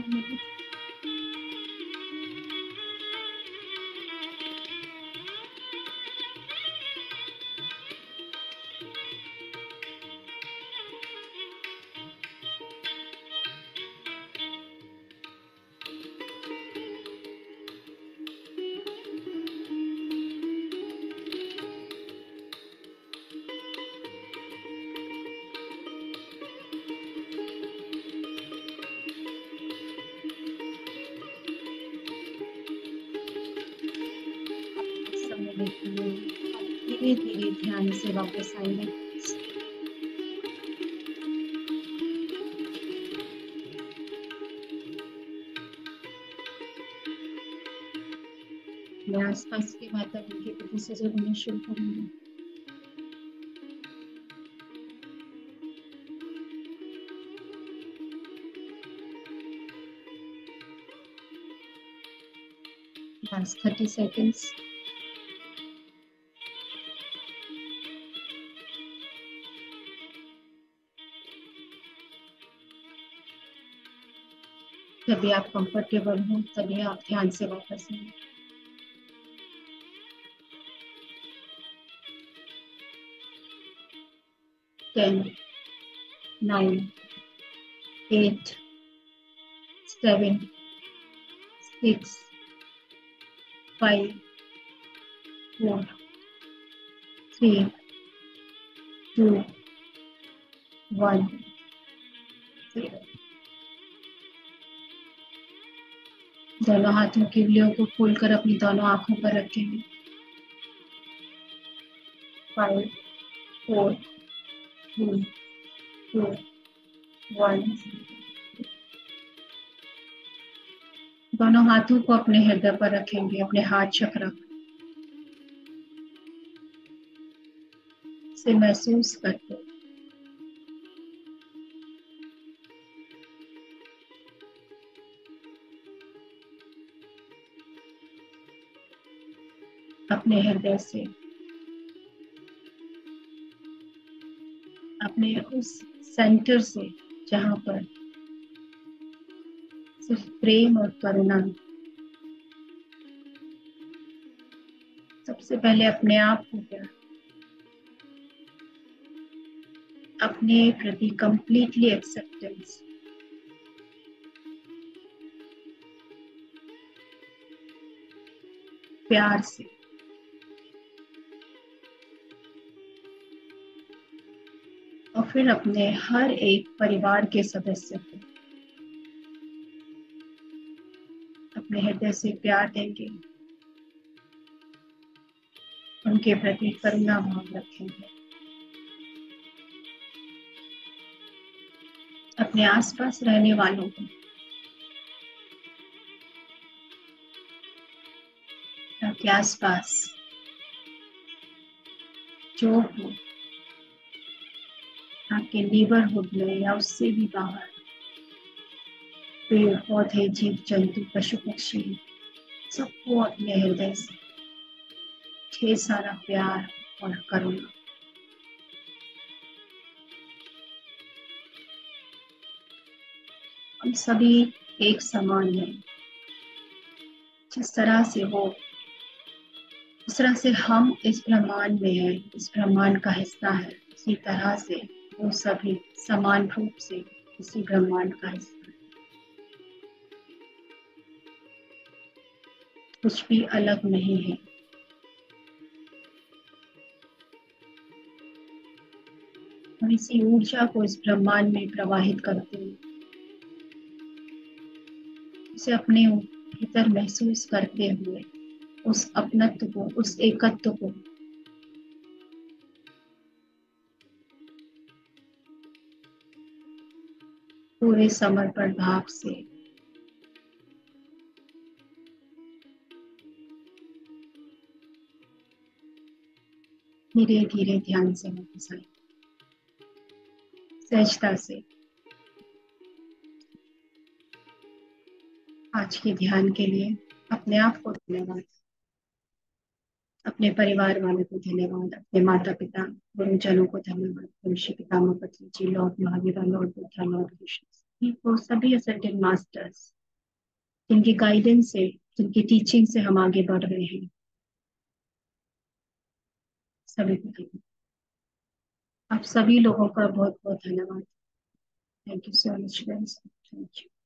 2 minutes. समय के लिए धीरे धीरे ध्यान से वापस आएंगे। अपने आसपास के वातावरण के प्रति सजग होना शुरू करेंगे। Last 30 seconds. जब भी आप कंफर्टेबल हो तभी आप ध्यान से वापस आएं। Ten, 9, 8, 7, 6, 5, 4, 3, 2, 1, 0। दोनों हाथों की उंगलियों को खोलकर अपनी दोनों आंखों पर रखेंगे। 5, 4, 3, 2, 1। दोनों हाथों को अपने हृदय पर रखेंगे, अपने हाथ चक्र से महसूस करते। अपने हृदय से अपने उस सेंटर से जहां पर सिर्फ प्रेम और करुणा, सबसे पहले अपने आप को प्यार, अपने प्रति कंप्लीटली एक्सेप्टेंस, प्यार से और फिर अपने हर एक परिवार के सदस्य को अपने हृदय से प्यार देंगे, उनके प्रति करुणा भाव रखेंगे। अपने आसपास रहने वालों को, आपके आसपास जो हो, आपके नेबरहुड में या उससे भी बाहर, पेड़ पौधे, जीव जंतु, पशु पक्षी, सबको अपने हृदय से ढेर सारा प्यार और करुणा। हम सभी एक समान हैं। जिस तरह से वो, जिस तरह से हम इस ब्रह्मांड में हैं, इस ब्रह्मांड का हिस्सा है, उसी तरह से वो सभी समान रूप से इसी ब्रह्मांड का हिस्सा है। कुछ भी अलग नहीं है। हम इसी ऊर्जा को इस ब्रह्मांड में प्रवाहित करते हैं, उसे अपने भीतर महसूस करते हुए उस अपनत्व को, उस एकत्व को पूरे समर्पण भाव से धीरे धीरे ध्यान से वापस आए, सहजता से। आज के ध्यान के लिए अपने आप को धन्यवाद, अपने परिवार वालों को धन्यवाद, अपने माता पिता गुरुजनों को धन्यवाद, ऋषि पितामह पत्नी ji, lord Mahavira, lord Buddha, lord Krishna. वो सभी असेंडेंट मास्टर्स जिनकी गाइडेंस से, जिनकी टीचिंग से हम आगे बढ़ रहे हैं, सभी को धन्यवाद। आप सभी लोगों का बहुत बहुत धन्यवाद। Thank you so much friends. Thank you.